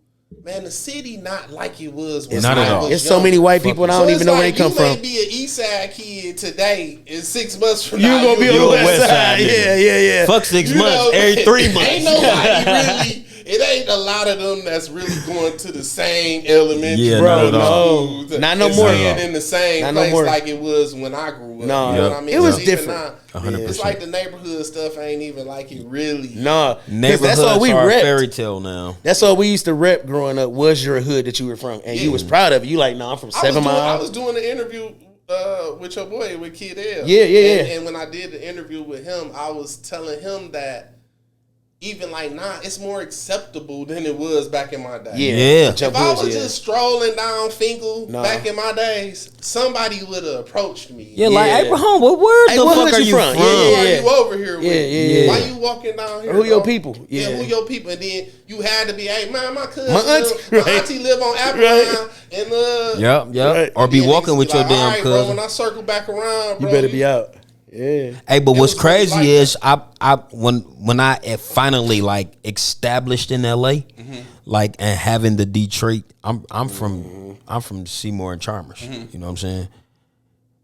Man, the city not like it was when not at all. There's so many white people and I don't even know where they come from. You may be an East Side kid today, and 6 months from you now, gonna be on the West Side. Yeah. Fuck 6 months, every 3 months. Ain't nobody really. It ain't a lot of them that's really going to the same elementary schools. Not no more. In the same place like it was when I grew up. No, you know what I mean? it was different. 100%. It's like the neighborhood stuff ain't even like it really. No, neighborhoods that's all we are repped. Fairy tale now. That's all we used to rep growing up. Was your hood that you were from, and you was proud of it. You like, no, I'm from 7 Mile. I was doing the interview with your boy, with Kid L. Yeah. And when I did the interview with him, I was telling him that even like now, it's more acceptable than it was back in my day. Yeah. If I was just strolling down Finkel back in my days, somebody would have approached me. Yeah, like Abraham, what word the fuck are you from? Who are you over here with? Yeah. Why you walking down here? Who your people? Who your people? And then you had to be, hey man, my cousin, my auntie live on Apple and Yep. Right. Or be walking with your damn cousin. Bro, when I circle back around, bro, you better be out. Yeah. Hey, but what's crazy is when I finally like established in LA, like and having the Detroit, I'm from Seymour and Chalmers. You know what I'm saying?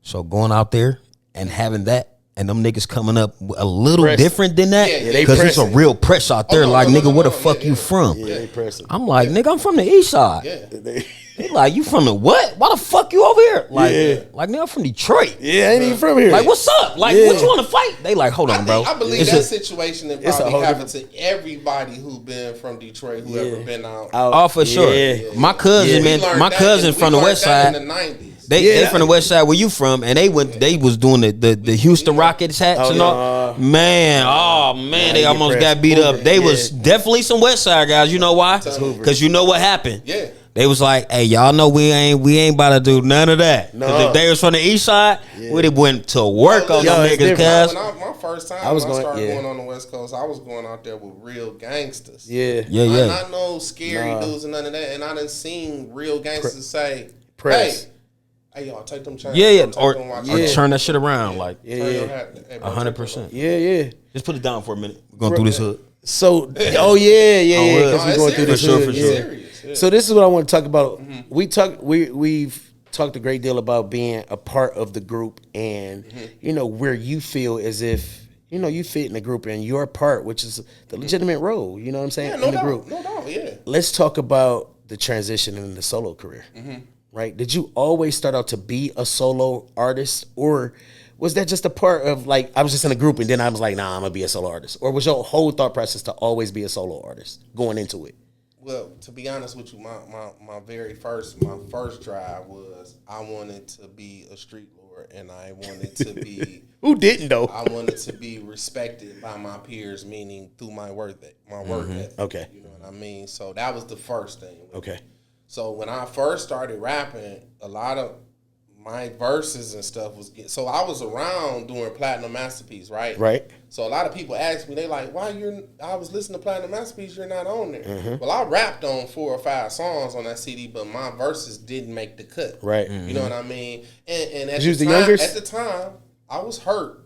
So going out there and having that. And them niggas coming up a little different than that because it's a real press out there. Nigga, where the fuck you from? Yeah, they pressing. I'm like, nigga, I'm from the East Side. Yeah. They like, you from the what? Why the fuck you over here? Like nigga, I'm from Detroit. Yeah, I ain't even from here. Like, what's up? Like, what you want to fight? They like, hold on, bro. I believe that situation that probably happened to everybody who been from Detroit, who ever been out. Oh, for sure. My cousin, man, my cousin from the West Side. In the 90s. They from the West Side where you from, and they was doing the Houston Rockets hats and all. Man, they almost got beat up. They was definitely some West Side guys. You know why? Because you know what happened. Yeah. They was like, hey, y'all know we ain't about to do none of that. Because if they was from the East Side, we'd have went to work on them niggas, cuz. My first time I was when I going- started yeah. going on the West Coast, I was going out there with real gangsters. Yeah. Not no scary dudes and none of that. And I done seen real gangsters say, Press. hey, y'all, take them chains. Yeah, Take or them turn that shit around, like Yeah. 100%. Yeah. Just put it down for a minute. We're going through this hood. So, oh yeah, because we're going through this. For hood, sure. yeah. Serious, yeah. So this is what I want to talk about. We've talked a great deal about being a part of the group, and where you feel as if you fit in the group and your part, which is the legitimate role. You know what I'm saying? Yeah, no in the doubt, group. no doubt, yeah. Let's talk about the transition in the solo career. Right? Did you always start out to be a solo artist, or was that just a part of, like, I was just in a group and then I was like, nah, I'm gonna be a solo artist? Or was your whole thought process to always be a solo artist going into it? Well, to be honest with you, my first drive was I wanted to be a street lord, and I wanted to be Who didn't though? I wanted to be respected by my peers, meaning through my work ethic. Okay. You know what I mean? So that was the first thing. Okay. So when I first started rapping, a lot of my verses and stuff was so I was around doing Platinum Masterpiece, right? Right. So a lot of people ask me, they like, I was listening to Platinum Masterpiece, you're not on there. Well, I rapped on 4 or 5 songs on that CD, but my verses didn't make the cut. Right. You know what I mean? And at You the was the time, youngest? at the time, I was hurt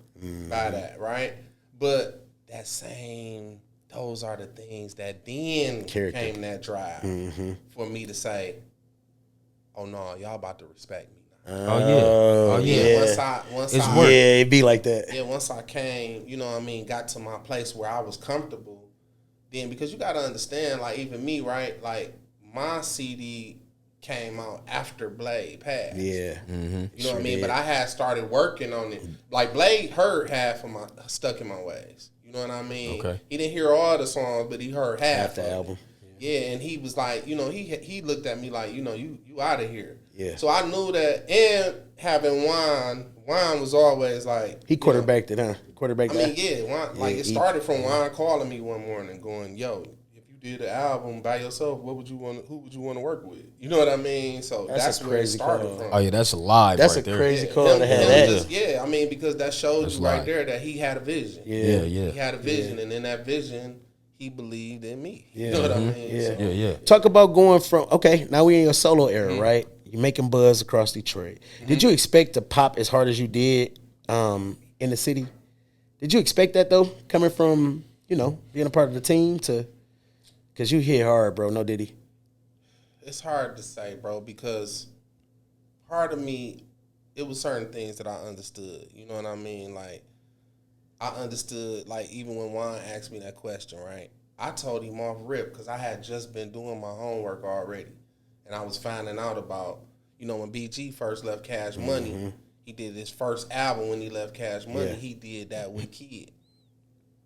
by that, right? But those are the things that then came that drive for me to say, oh no, y'all about to respect me. Oh yeah. Once It's I work. Yeah, it'd be like that. Yeah, once I came, got to my place where I was comfortable, then because you got to understand, like even me, right? Like my CD came out after Blade passed. Yeah. You know what I mean? But I had started working on it. Like Blade heard half of my Stuck in My Ways. You know what I mean? Okay. He didn't hear all the songs, but he heard half the of album. it. Yeah, and he was like, he looked at me like, you out of here. Yeah. So I knew that, and having Juan was always like He quarterbacked it, huh? Quarterbacked I mean, that. yeah, Juan, it started from Juan calling me one morning, going, "Yo, if you did an album by yourself, who would you want to work with?" You know what I mean? So that's where it crazy started call. from. Oh yeah, that's live. That's right a there. crazy call to have that. I mean, because that showed That's you right live. there that he had a vision. Yeah. He had a vision, and in that vision, he believed in me. Yeah. You know what I mean? Yeah. So, Yeah. Talk about going from, okay, now we in your solo era, right? You're making buzz across Detroit. Did you expect to pop as hard as you did in the city? Did you expect that though, coming from, being a part of the team because you hit hard, bro, no Diddy? It's hard to say, bro, because part of me, it was certain things that I understood. You know what I mean? Like, I understood, like, even when Juan asked me that question, right? I told him off rip because I had just been doing my homework already. And I was finding out about, when BG first left Cash Money, he did his first album when he left Cash Money. Yeah. He did that with Kid,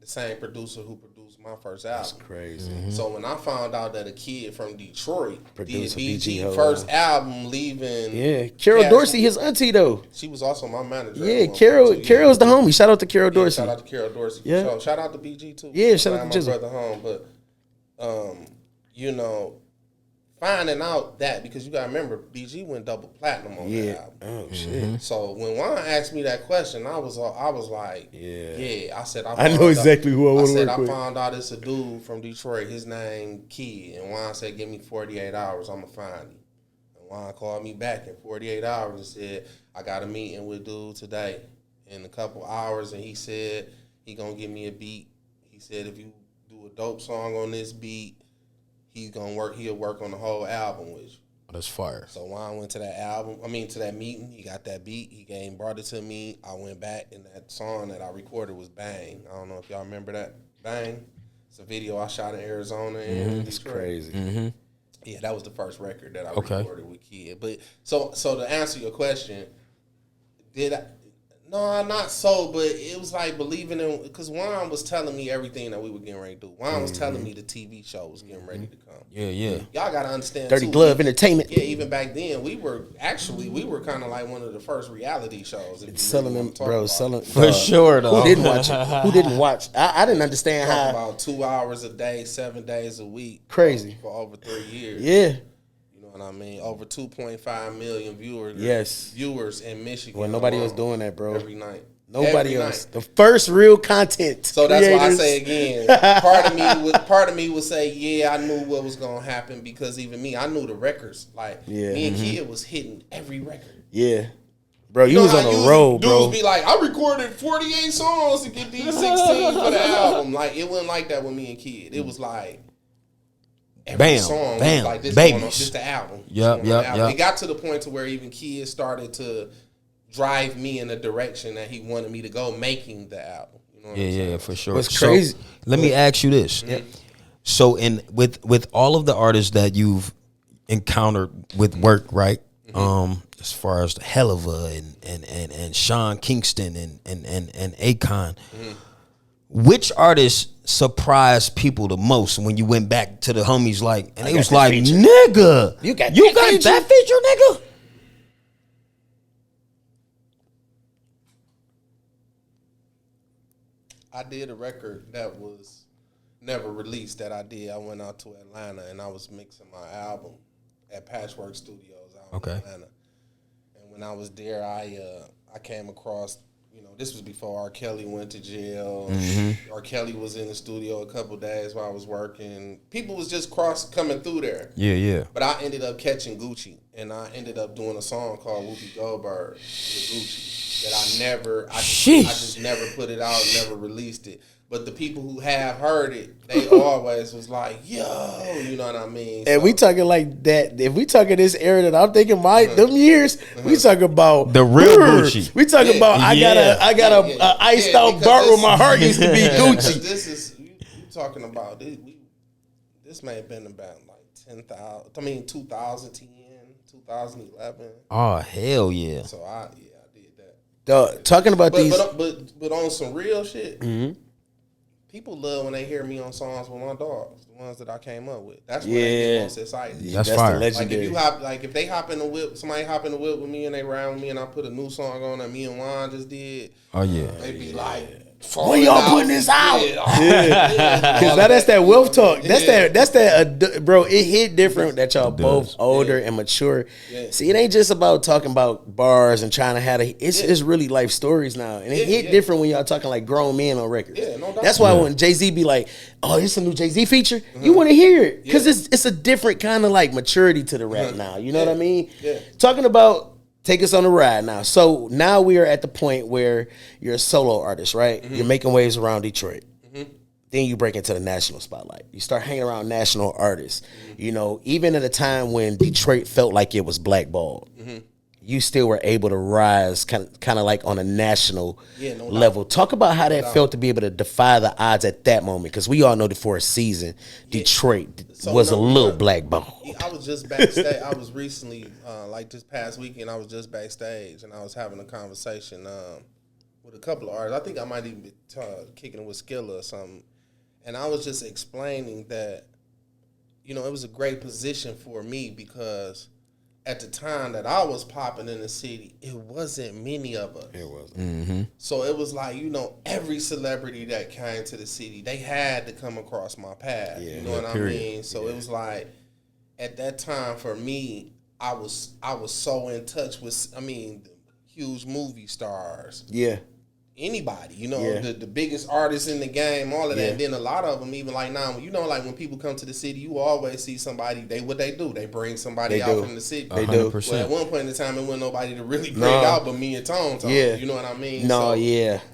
the same producer who produced my first album. That's crazy. So when I found out that a kid from Detroit Produced did a BG BG whole first album, leaving, Yeah. Carol Dorsey, his auntie though. she was also my manager. Yeah, at one Carol's point, too. the homie. Shout out to Carol Dorsey. Shout out to Carol Dorsey. Yeah. Yeah. Shout out to BG too. Yeah, shout out to Glad my Jizzle. brother home, but finding out that, because you gotta remember, BG went double platinum on that album. Oh shit. So when Juan asked me that question, I was like, Yeah. I said, I know exactly who I I wanna said, work I with. found out it's a dude from Detroit. His name Key, and Juan said, give me 48 hours. I'ma find him. And Juan called me back in 48 hours and said, I got a meeting with dude today in a couple hours, and he said he gonna give me a beat. He said if you do a dope song on this beat, he'll work on the whole album with you. Oh, that's fire. So Juan went to that meeting. He got that beat. He brought it to me. I went back, and that song that I recorded was Bang. I don't know if y'all remember that. Bang. It's a video I shot in Arizona and That's Detroit. crazy. Yeah, that was the first record that I Okay. recorded with Kid. But so to answer your question, did I? No, not so, but it was like believing in, because Juan was telling me everything that we were getting ready to do. Juan was telling me the TV show was getting ready to come. Yeah. Y'all got to understand, Dirty too, Glove Entertainment. Yeah, even back then, we were kind of like one of the first reality shows. If you Selling really them, wanna talk bro. about Selling it. For sure, though. Who didn't watch it? Who didn't watch? I didn't understand Talk how about 2 hours a day, 7 days a week. Crazy. For over 3 years. Yeah. You know what I mean? Over 2.5 million viewers. Yes. Viewers in Michigan. Well, nobody was alone doing that, bro. Every night. Nobody Every else. night. The first real content. So that's why I creators. say again, part of me would say, yeah, I knew what was gonna happen because even me, I knew the records. Like me and Kid was hitting every record. Yeah. Bro, you was on a roll, bro. Dudes be like, I recorded 48 songs to get these 16 for the album. Like it wasn't like that with me and Kid. It was like every song was like this babies. This the album. Yep. It got to the point to where even Kid started to drive me in the direction that he wanted me to go, making the album. You know what I'm saying? Yeah, for sure. What's crazy? So, let me ask you this. So with all of the artists that you've encountered with work, right? As far as the Helluva and Sean Kingston and Akon, which artist surprised people the most when you went back to the homies like, and they was like, feature. nigga, You got that feature, nigga? I did a record that was never released that I did. I went out to Atlanta and I was mixing my album at Patchwork Studios out in Atlanta. And when I was there, I came across, this was before R. Kelly went to jail. R. Kelly was in the studio a couple days while I was working. People was just coming through there. Yeah. But I ended up catching Gucci, and I ended up doing a song called Whoopi Goldberg with Gucci that I just never put it out, never released it. But the people who have heard it, they always was like, yo, you know what I mean? And we talking like that. If we talking this era that I'm thinking them years, we talking about the real Gucci. We talking about I got a iced out Bart where my heart used to be Gucci. This is you talking about this. This may have been about like 2010, 2011. Oh hell yeah! So I did that. Talking about these, but on some real shit. People love when they hear me on songs with my dogs, the ones that I came up with. That's when they get most excited. That's fire. Legendary. If they hop in the whip, somebody hop in the whip with me and they ride with me, and I put a new song on that me and Juan just did. Oh yeah, they be like, when y'all putting this out? Because that's that wealth talk. That's that bro. It hit different that y'all both older and mature. See, it ain't just about talking about bars and trying to have it's really life stories now, and it hit different when y'all talking like grown men on records. Yeah, no doubt. That's why when Jay-Z be like, "Oh, this is a new Jay-Z feature," you want to hear it because it's a different kind of like maturity to the rap now. You know what I mean? Yeah. Talking about. Take us on a ride now. So now we are at the point where you're a solo artist, right? You're making waves around Detroit. Then you break into the national spotlight. You start hanging around national artists. Even at a time when Detroit felt like it was blackballed, you still were able to rise kind of like on a national level. Talk about how that felt to be able to defy the odds at that moment, because we all know that for a season, Detroit was a little blackballed. I was just backstage. I was recently, like this past weekend, I was just backstage, and I was having a conversation with a couple of artists. I think I might even be kicking it with Skilla or something. And I was just explaining that, it was a great position for me because at the time that I was popping in the city, it wasn't many of us. It wasn't. So it was like, every celebrity that came to the city, they had to come across my path. Yeah, you know what I mean? So it was like, at that time for me, I was so in touch with, huge movie stars. Yeah. Anybody, the biggest artists in the game, all of that. And then a lot of them, even like now, when people come to the city, you always see somebody, they do. They bring somebody out from the city. They do. Well, at one point in time, it wasn't nobody to really bring out but me and Tone. Yeah. You know what I mean?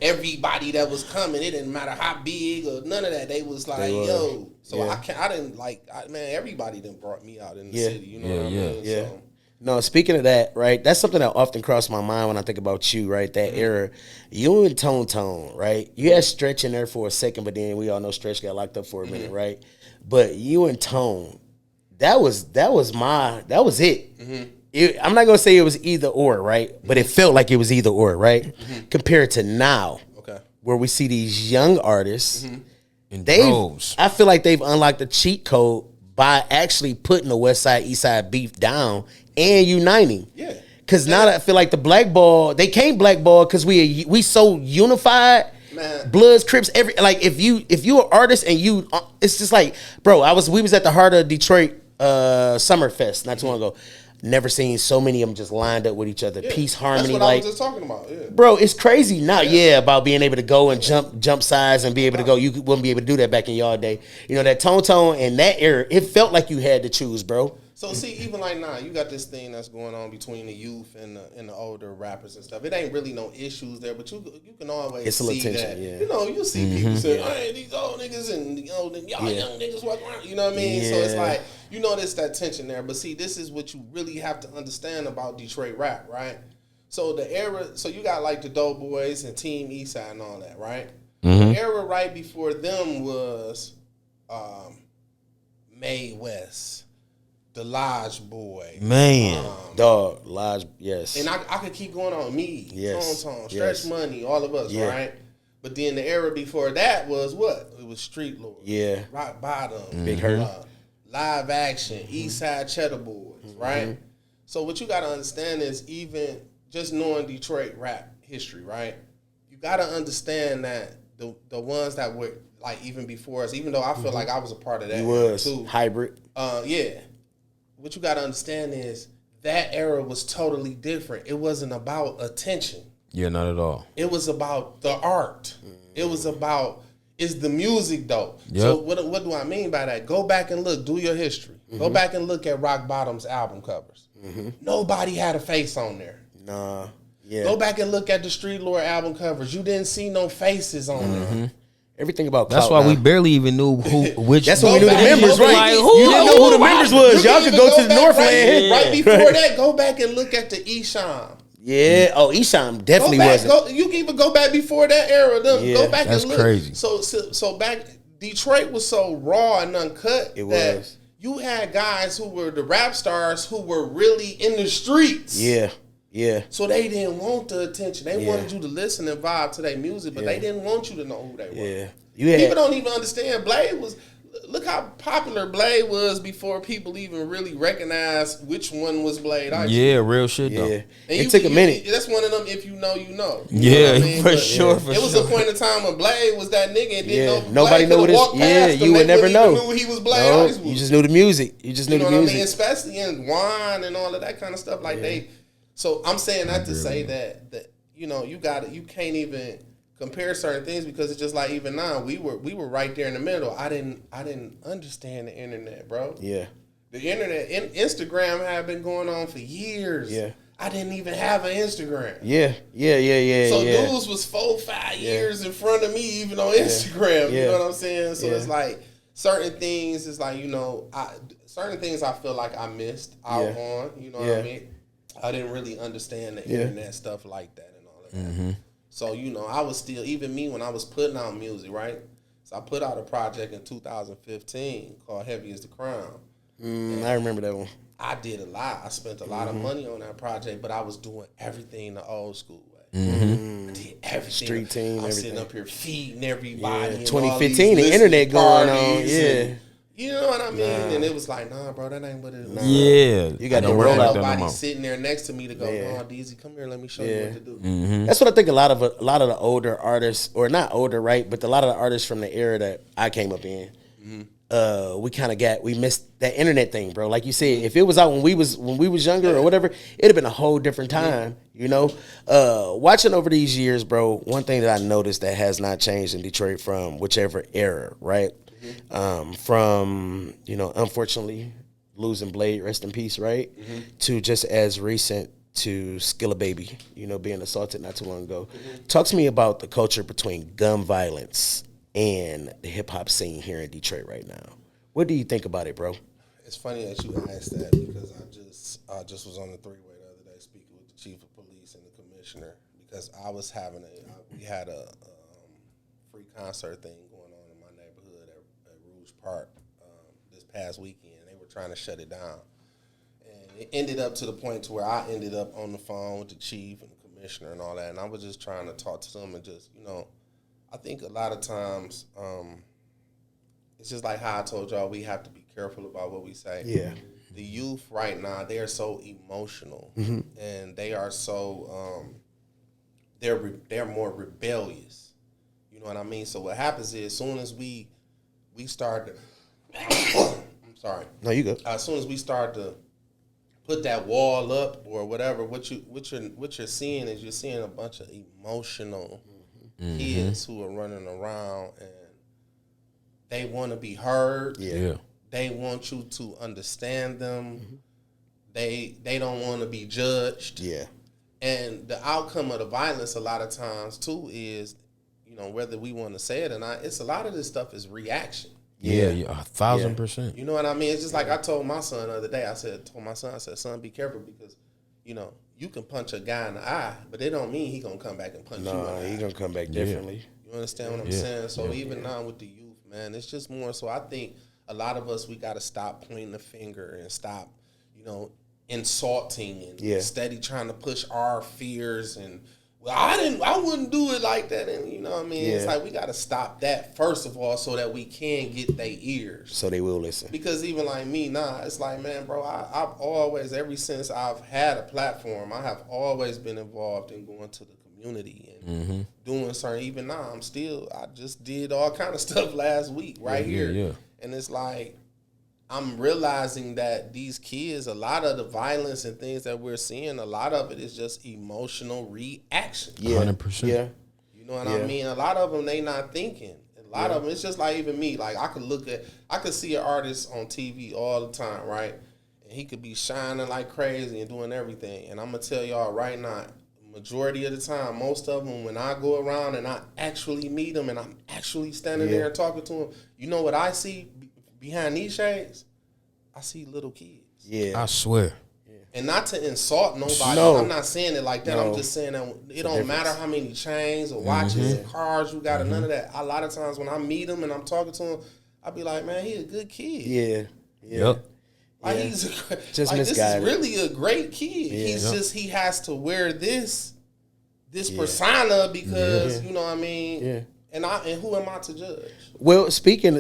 Everybody that was coming, it didn't matter how big or none of that. They was like, yo. So I didn't everybody done brought me out in the city. You know what I mean? Yeah. So, No, speaking of that, right, that's something that often crossed my mind when I think about you, right, that era. You and Tone, right? You had Stretch in there for a second, but then we all know Stretch got locked up for a minute, right? But you and Tone, that was it. I'm not going to say it was either or, right? But it felt like it was either or, right? Compared to now, where we see these young artists, I feel like they've unlocked the cheat code by actually putting the West Side, East Side beef down and uniting. Yeah. Because now I feel like the blackball, they can't blackball because we so unified. Man. Bloods, Crips, if you an artist and you, it's just like, bro, we was at the heart of Detroit Summerfest not too long ago. Never seen so many of them just lined up with each other. Yeah, Peace, harmony. That's what I was just talking about. Yeah. Bro, it's crazy now. Yeah, about being able to go and jump sides and be able to go. You wouldn't be able to do that back in your day. You know, that tone and that era, it felt like you had to choose, bro. So see, even like now, you got this thing that's going on between the youth and the older rappers and stuff. It ain't really no issues there, but you can always It's a see little tension, that. yeah. You know, you see people say, "Hey, these old niggas and y'all young niggas walk around." You know what I mean? So it's like you notice that tension there. But see, this is what you really have to understand about Detroit rap, right? So the era, so you got like the Dope Boys and Team Eastside and all that, right? The era right before them was Mae West. The Lodge Boy. Man. Dog, Lodge, yes. And I could keep going on. Me, Yes. Tone, Stretch Yes. Money, all of us, right? But then the era before that was what? It was Street Lord. Yeah. Rock Bottom. Big Hurt. Live Action. Eastside Cheddar Boys, right? So what you got to understand is even just knowing Detroit rap history, right? You got to understand that the ones that were like even before us, even though I feel like I was a part of that He was. too. Hybrid. Yeah. What you got to understand is that era was totally different. It wasn't about attention. Yeah, not at all. It was about the art. It was about, is the music dope? Yep. So what do I mean by that? Go back and look. Do your history. Go back and look at Rock Bottom's album covers. Nobody had a face on there. Nah. Yeah. Go back and look at the Street Lord album covers. You didn't see no faces on there. Everything about That's clout why we now. barely even knew which. That's when we knew the back- members, go right? back- You didn't know who the members was. Y'all could even go to the back Northland. Right before that, go back and look at the Esham. Yeah. Oh, Esham definitely wasn't. You can even go back before that era. Yeah, Go back that's and look. crazy. So back, Detroit was so raw and uncut It that was. you had guys who were the rap stars who were really in the streets. Yeah. Yeah. So they didn't want the attention. They Yeah. wanted you to listen and vibe to their music, but they didn't want you to know who they were. Yeah. You had. People don't even understand Blade was. Look how popular Blade was before people even really recognized which one was Blade. Yeah, real shit though. Yeah. And It took a minute. That's one of them. If you know, you know. You know Yeah, what I mean? for But sure, for it was sure. a point in time when Blade was that nigga and didn't Yeah. know. Nobody Blade knew could've what walked it is. Yeah. past him. You They would never wouldn't even know. Knew he was Blade No, Icewood. you just knew the music. You just knew You know the what I music. mean? Especially in wine and all of that kind of stuff. Like they. So I'm saying that to say that you know you can't even compare certain things because it's just like even now we were right there in the middle. I didn't understand the internet, bro. Yeah. The internet, Instagram had been going on for years. Yeah. I didn't even have an Instagram. Yeah. Yeah. So yeah. dudes was 4-5 years in front of me, even on Instagram. Yeah. You know what I'm saying? So Yeah. it's like certain things. It's like certain things I feel like I missed out on. You know what I mean? I didn't really understand the internet stuff like that and all of that. So I was still even me when I was putting out music, right? So I put out a project in 2015 called "Heavy Is the Crown." I remember that one. I did a lot. I spent a lot of money on that project, but I was doing everything the old school way. I did everything. Street team, I'm sitting everything. up here feeding everybody. Yeah. and 2015, all the these internet going on. parties Yeah. and- you know what I mean? And it was like, nah, bro, that ain't what it is. Yeah, You got don't the work rollout like that no Nobody more. sitting there next to me to go, Yeah. oh, Deezy, come here, let me show you Yeah. what to do. That's what I think a lot of the older artists, or not older, right? But a lot of the artists from the era that I came up in, we missed that internet thing, bro. Like you said, if it was out when we was younger or whatever, it'd have been a whole different time, Watching over these years, bro, one thing that I noticed that has not changed in Detroit from whichever era, right? From unfortunately losing Blade, rest in peace, right? To just as recent to Skilla Baby, being assaulted not too long ago. Talk to me about the culture between gun violence and the hip hop scene here in Detroit right now. What do you think about it, bro? It's funny that you asked that because I just was on the three-way the other day speaking with the chief of police and the commissioner because I was having we had a free concert thing going on in my neighborhood at Rouge Park this past weekend. They were trying to shut it down. And it ended up to the point to where I ended up on the phone with the chief and the commissioner and all that. And I was just trying to talk to them and just, I think a lot of times it's just like how I told y'all, we have to be careful about what we say. Yeah. The youth right now, they are so emotional and they are so, they're more rebellious. You know what I mean? So what happens is as soon as we start to, I'm sorry. No, you good. As soon as we start to put that wall up or whatever. What you're seeing is you're seeing a bunch of emotional kids who are running around and they want to be heard. Yeah. They want you to understand them. They don't want to be judged. Yeah. And the outcome of the violence a lot of times too is, you know, whether we want to say it or not, it's a lot of this stuff is reaction. Yeah, 1,000%. You know what I mean? It's just like I told my son the other day. I said, son, be careful because, you know, you can punch a guy in the eye, but it don't mean he gonna come back and punch you in the eye. He gonna come back differently. You understand what I'm saying? So even now with the youth, man, it's just more. So I think a lot of us, we got to stop pointing the finger and stop, you know, insulting and steady trying to push our fears and, well, I wouldn't do it like that. And you know what I mean? It's like we got to stop that first of all so that we can get their ears. So they will listen. Because even like me, it's like, man, bro, I've always, ever since I've had a platform, I have always been involved in going to the community and doing certain, even now, I just did all kind of stuff last week here. Yeah. And it's like, I'm realizing that these kids, a lot of the violence and things that we're seeing, a lot of it is just emotional reaction. Yeah, 100%. Yeah. You know what I mean? A lot of them, they not thinking. A lot of them, it's just like even me. Like, I could see an artist on TV all the time, right? And he could be shining like crazy and doing everything. And I'm going to tell y'all right now, majority of the time, most of them, when I go around and I actually meet them and I'm actually standing there and talking to them, you know what I see behind these shades? I see little kids. Yeah. I swear. And not to insult nobody. No. I'm not saying it like that. No. I'm just saying that it don't matter how many chains or watches and cars you got or none of that. A lot of times when I meet them and I'm talking to them, I be like, man, he a good kid. Yeah. Yep. Like he's just like, this is really a great kid. Yeah. He's just, he has to wear this persona because you know what I mean. Yeah. And who am I to judge? Well, speaking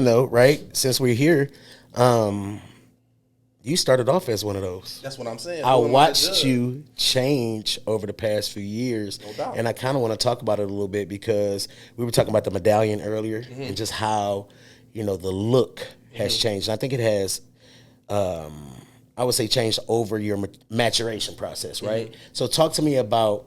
though, right? Since we're here, you started off as one of those. That's what I'm saying. I watched you change over the past few years, no doubt. And I kind of want to talk about it a little bit because we were talking about the medallion earlier and just how, you know, the look has changed. And I think it has, I would say, changed over your maturation process, right? So talk to me about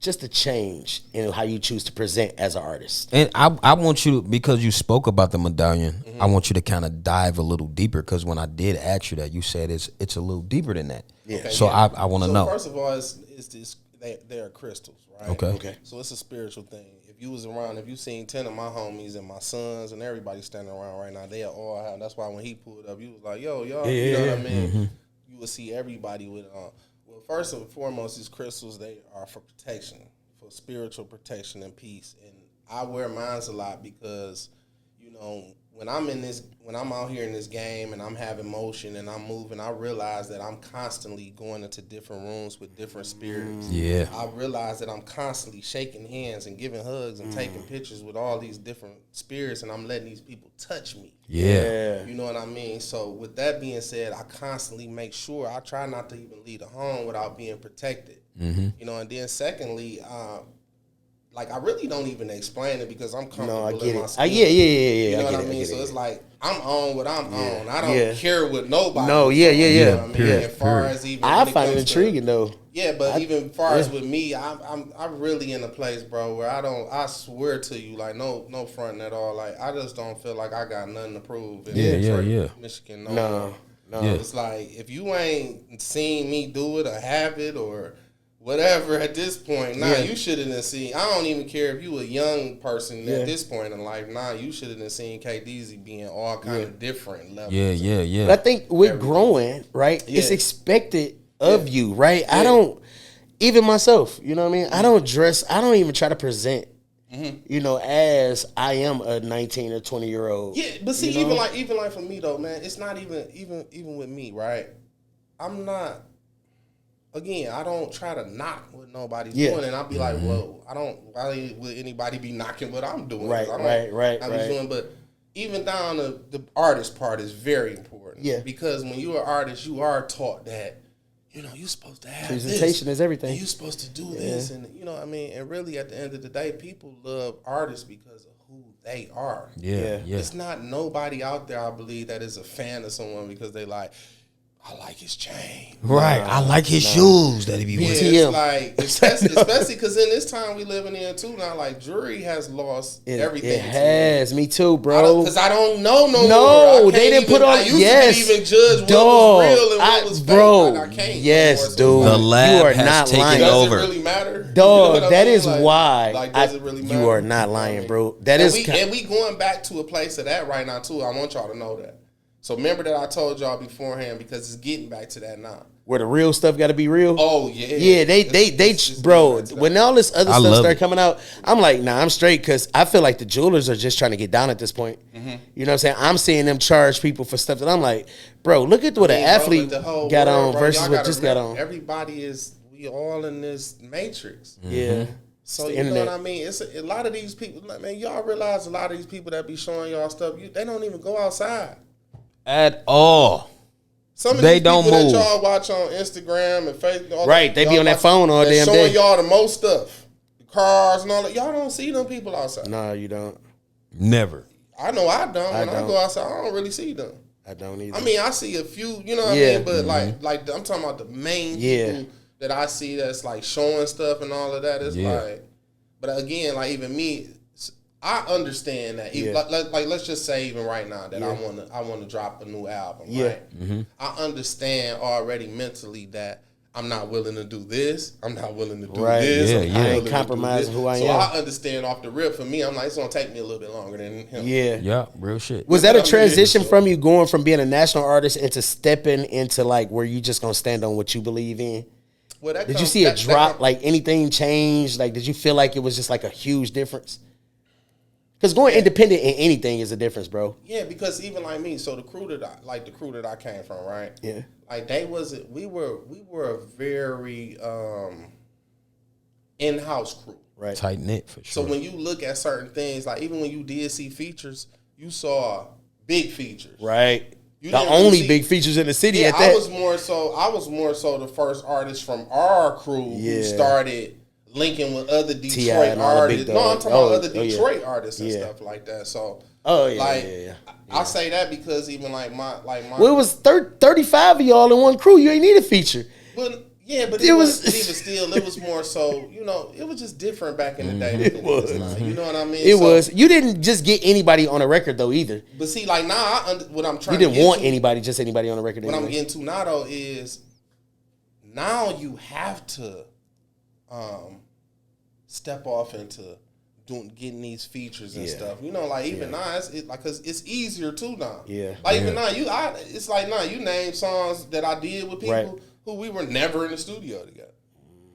just the change in how you choose to present as an artist. And I want you to, because you spoke about the medallion, I want you to kind of dive a little deeper because when I did ask you that, you said it's a little deeper than that. Yeah. Okay, so I want to know. First of all, it's this, they are crystals, right? Okay. So it's a spiritual thing. If you was around, if you seen 10 of my homies and my sons and everybody standing around right now, they all have. That's why when he pulled up, you was like, yo, y'all, you know what I mean? You would see everybody with Well, first and foremost, these crystals, they are for protection, for spiritual protection and peace. And I wear mine a lot because, you know, when I'm out here in this game and I'm having motion and I'm moving, I realize that I'm constantly going into different rooms with different spirits. Yeah. I realize that I'm constantly shaking hands and giving hugs and taking pictures with all these different spirits, and I'm letting these people touch me. Yeah. You know what I mean? So with that being said, I constantly make sure I try not to even leave the home without being protected. You know, and then secondly, like, I really don't even explain it because I'm comfortable in my skin. Yeah. You know what I mean? So it's like, I'm on what I'm on. I don't care what nobody. No, yeah. You know what I mean? As far as even I find it intriguing though. Yeah, but even as far as with me, I'm really in a place, bro, where I swear to you, like, no fronting at all. Like, I just don't feel like I got nothing to prove in Detroit, Michigan. No. It's like, if you ain't seen me do it or have it or whatever at this point, you shouldn't have seen. I don't even care if you a young person at this point in life. You shouldn't have seen Deezy being all kind of different levels. Yeah. But I think with growing, right, it's expected of you, right? I don't, even myself, you know what I mean? I don't even try to present, you know, as I am a 19 or 20-year-old. Yeah, but see, even like for me though, man, it's not even with me, right? I'm not. Again, I don't try to knock what nobody's doing, and I'll be like, "Whoa, why would anybody be knocking what I'm doing?" Right. Doing, but even down to the artist part is very important. Yeah, because when you're an artist, you are taught that, you know, you're supposed to have presentation is everything. You're supposed to do this, and you know what I mean. And really, at the end of the day, people love artists because of who they are. Yeah. It's not nobody out there, I believe, that is a fan of someone because they like, I like his chain. Right. I like his shoes that he be wearing. Yeah, it's like, especially because in this time we living in too now, like jewelry has lost everything. It has. Me too, bro. Because I don't know no more. No, they didn't put on. I used Yes, to even judge what was real and what was fake. bro. Like, I can't Yes, anymore. dude. The lab you are has not taken lying. over. Does it really matter? Dog, You know what I that mean? is Like, why. Like, does it really matter? You are not lying, bro. That and is. and we going back to a place of that right now too. I want y'all to know that. So remember that I told y'all beforehand because it's getting back to that now. Where the real stuff got to be real. Oh yeah, Yeah, they bro. When all this other stuff love start it. coming out, I'm like, nah, I'm straight because I feel like the jewelers are just trying to get down at this point. You know what I'm saying? I'm seeing them charge people for stuff that I'm like, bro, look at what an athlete got on versus what just got on. Everybody we all in this matrix. Yeah. So It's you internet. know what I mean? It's a lot of these people. Like, man, y'all realize a lot of these people that be showing y'all stuff, they don't even go outside. At all. Some of They these don't people move. that y'all watch on Instagram and Facebook, all Right, they be y'all on that watch- phone all that's damn showing day. y'all the most stuff, the cars and all that. Y'all don't see them people outside. No, you don't. Never. I know I don't. When I don't. go outside, I don't really see them. I don't either. I mean, I see a few, you know what Yeah. I mean? But like I'm talking about the main people that I see that's like showing stuff and all of that. It's like, but again, like even me, I understand that. Even, like let's just say even right now that I want to drop a new album. Right? I understand already mentally that I'm not willing to do this. I'm not willing to do this. I'm not I willing ain't to compromising do who I this. am. So I understand off the rip. For me, I'm like, it's gonna take me a little bit longer than him. Yeah, real shit. Was that a I mean, transition so- from you going from being a national artist into stepping into like where you just gonna stand on what you believe in? Well, that Did you comes- see a that drop? comes- Like anything changed? Like did you feel like it was just like a huge difference? Because going independent in anything is a difference, bro. Yeah, because even like me, so the crew that I came from, right? Yeah. Like we were a very in-house crew. Right. Tight knit for So sure. when you look at certain things, like even when you did see features, you saw big features. Right. You The didn't really only see- big features in the city Yeah, at that. I was more so the first artist from our crew who started linking with other T.I. Detroit and all the big artists. No, I'm dogs. talking about Oh, other oh, yeah. Detroit artists and Yeah. stuff like that. So yeah. I say that because even my Well, it was 35 of y'all in one crew. You ain't need a feature. But yeah, but It it was- was even still, it was more so, you know, it was just different back in the day. It was. You know what I mean? It So- was. You didn't just get anybody on a record though either. But see, like now, what I'm You trying didn't to get want to, anybody, just anybody on a record. What I'm anyway. getting to now though is now you have to step off into getting these features and stuff. You know, like even now, it's like cause it's easier too now. Yeah. Like even now, it's like now you name songs that I did with people Right. who we were never in the studio together.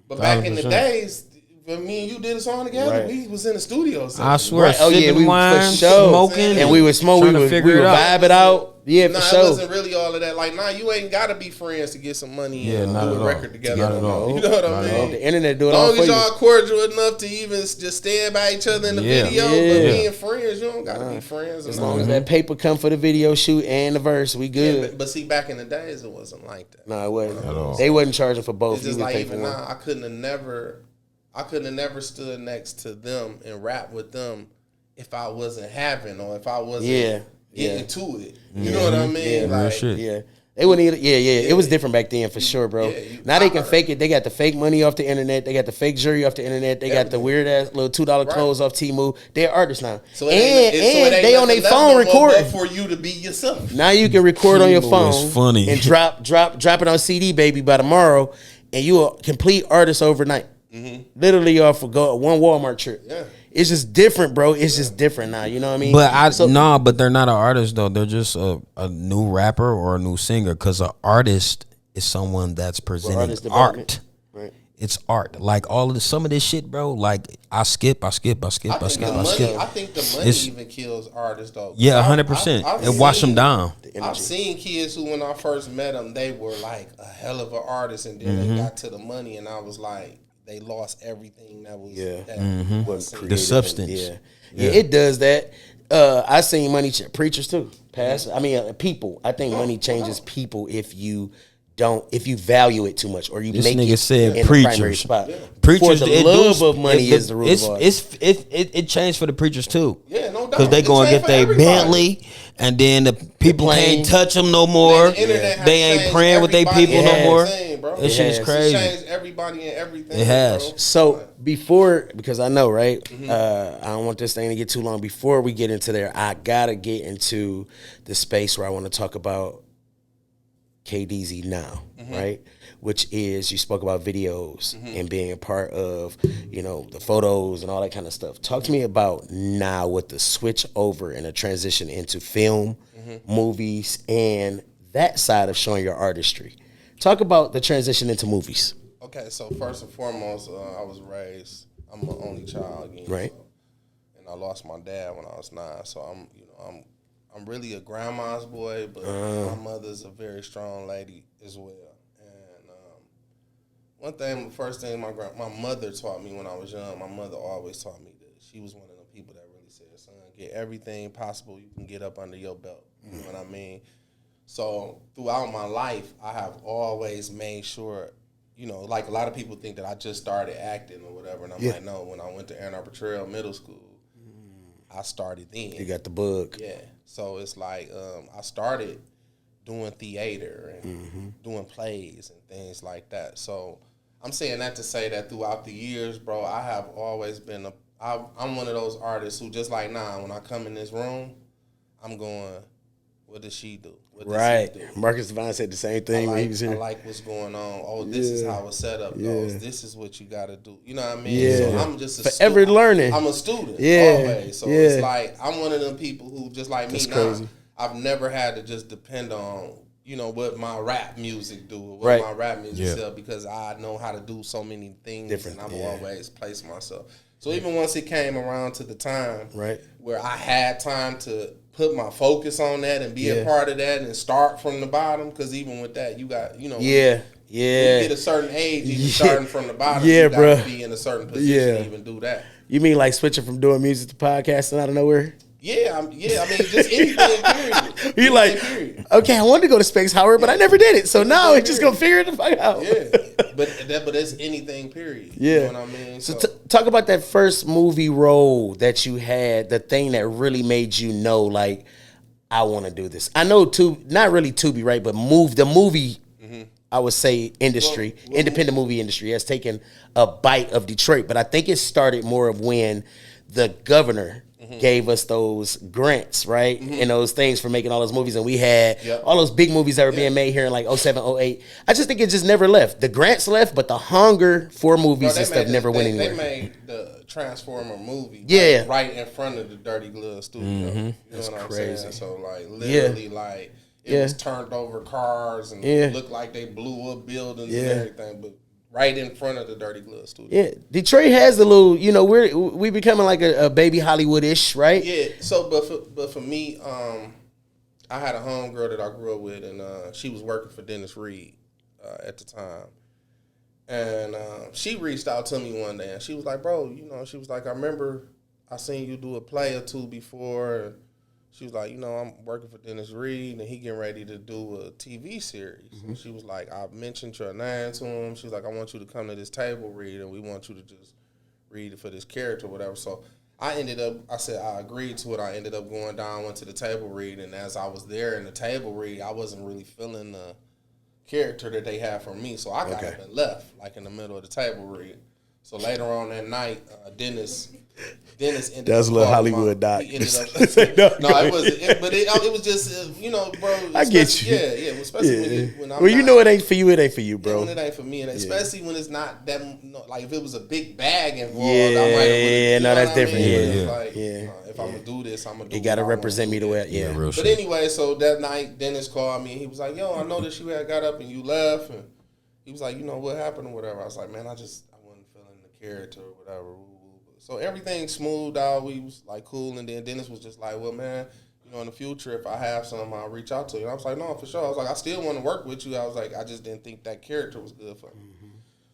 But back in the 100%. days, when me and you did a song together, Right. we was in the studio. I swear, Right. Oh yeah, sipping we wine, for sure. smoking, and we would smoke. We trying to would figure it out. vibe it out. Yeah, Nah, for it sure. wasn't really all of that. Like, nah, you ain't got to be friends to get some money Yeah, and not do at a all. record together. Not at all. You know what I Not at mean? all. The internet do it As all long for as you. y'all cordial enough to even just stand by each other in the Yeah. video, Yeah. but being friends, you don't got to be friends. As long as that paper come for the video shoot and the verse, we good. but see, back in the days, it wasn't like that. No, it wasn't. At all. They wasn't charging for both. It's just You would like pay for even one. now, I couldn't have never stood next to them and rap with them if I wasn't having or if I wasn't getting to it. You know what I mean? Yeah, real Like, shit. Yeah. They wouldn't either. Yeah. It was different back then for sure, bro. Yeah, now they can fake it. They got the fake money off the internet. They got the fake jewelry off the internet. They got the weird ass little $2 clothes off Temu. They're artists now. So it ain't they on their nothing phone left no more recording. but for you to be yourself. Now you can record on your Temu phone is funny. and drop it on CD, baby, by tomorrow, and you a complete artist overnight. Literally off of one Walmart trip. Yeah. It's just different, bro. It's just different now. You know what I mean? But but they're not an artist though. They're just a new rapper or a new singer. Because an artist is someone that's presenting artist development. art. Right. It's art. Like some of this shit, bro. Like I skip. I think the money It's- even kills artists though. Yeah, 100%. I've It wash them seen- down. I've seen kids who, when I first met them, they were like a hell of an artist, and then they got to the money, and I was like, they lost everything that was Was The creative substance. and- yeah, it does that. I seen money preachers too. People. I think money changes people if you value it too much or you This make nigga it said in the preachers. primary spot. Preachers, For the love of money is the root of all. it changed for the preachers too. Yeah, no doubt. Because they It go and changed get for their everybody. Bentley, And then the people playing. can't touch them no more. The internet has They ain't changed praying with their everybody people and no more. everything, bro. That shit is has. crazy. It's changed everybody and everything. It has. Bro. So before, because I know, right? I don't want this thing to get too long. Before we get into there, I gotta get into the space where I want to talk about Deezy now, right? Which is, you spoke about videos and being a part of, you know, the photos and all that kind of stuff. Talk to me about now with the switch over and a transition into film, movies, and that side of showing your artistry. Talk about the transition into movies. Okay, so first and foremost, I was raised. I'm an only child again, Right. So, and I lost my dad when I was 9. So I'm really a grandma's boy, but my mother's a very strong lady as well. First thing my mother taught me when I was young, my mother always taught me that she was one of the people that really said, son, get everything possible you can get up under your belt. You know what I mean? So throughout my life, I have always made sure, you know, like a lot of people think that I just started acting or whatever, and I'm like, no, when I went to Ann Arbor Trail Middle School, I started then. You got the bug. Yeah. So it's like I started doing theater and doing plays and things like that. So I'm saying that to say that throughout the years, bro, I have always been I'm one of those artists who, just like now, when I come in this room, I'm going, what does she do? What does he do? Marcus Devine said the same thing when he was here. I like what's going on. Oh, this is how it's set up, goes. This is what you got to do. You know what I mean? Yeah. So I'm just a forever student. learning. I'm a student, Yeah. always. So Yeah. it's like, I'm one of them people who, just like That's me crazy. now, I've never had to just depend on, you know, what my rap music do, or what Right. my rap music sell, because I know how to do so many things, Different, and I've yeah. always placed myself. So even once it came around to the time Right. where I had time to put my focus on that and be Yeah. a part of that and start from the bottom, because even with that, you got, you know, Yeah. when you get a certain age, even starting from the bottom, Yeah, you got bruh. to be in a certain position Yeah. to even do that. You mean like switching from doing music to podcasting out of nowhere? Yeah, I mean, just anything, period. You like, Anything, period. okay, I wanted to go to Space Howard, but I never did it. So now it's just gonna figure it the fuck out. Yeah, but it's anything, period. Yeah. You know what I mean? So talk about that first movie role that you had, the thing that really made you know, like, I want to do this. I know not really Tubi, right? But the movie, I would say industry, independent movie industry has taken a bite of Detroit. But I think it started more of when the governor gave us those grants, right? And those things for making all those movies. And we had all those big movies that were being made here in like 07, 08. I just think it just never left. The grants left, but the hunger for movies and stuff never went anywhere. They made the Transformer movie right in front of the Dirty Glove studio. You know That's what I'm crazy. saying? So like literally like it was turned over cars and it looked like they blew up buildings and everything, but right in front of the Dirty Glove studio. Yeah, Detroit has the little, you know, we becoming like a baby Hollywood-ish, right? Yeah. So, but for me, I had a homegirl that I grew up with, and she was working for Dennis Reed at the time, and she reached out to me one day, and she was like, "Bro, you know," she was like, "I remember I seen you do a play or two before." And she was like, "You know, I'm working for Dennis Reed, and he getting ready to do a TV series." And she was like, "I mentioned your name to him." She was like, "I want you to come to this table read, and we want you to just read it for this character or whatever." So I agreed to it. I ended up going down, went to the table read, and as I was there in the table read, I wasn't really feeling the character that they had for me. So I got up and left, like in the middle of the table read. So later on that night, Dennis ended That's up a little calling Hollywood doc. He ended up, no, it wasn't. It was just, you know, bro. I get you. Yeah, especially when I'm you know it ain't for you, it ain't for you, bro. when it ain't for me, and especially when it's not that, like if it was a big bag involved, I might have. That's different. If I'm gonna do this, I'm gonna do. You gotta represent me the way. Yeah, real But shit. anyway, so that night, Dennis called me. He was like, "Yo, I know that you had got up and you left," and he was like, "You know what happened or whatever." I was like, "Man, I wasn't feeling the character or whatever." So everything smoothed out. We was like cool, and then Dennis was just like, "Well, man, you know, in the future, if I have some, I'll reach out to you." And I was like, "No, for sure." I was like, "I still want to work with you." I was like, "I just didn't think that character was good for me."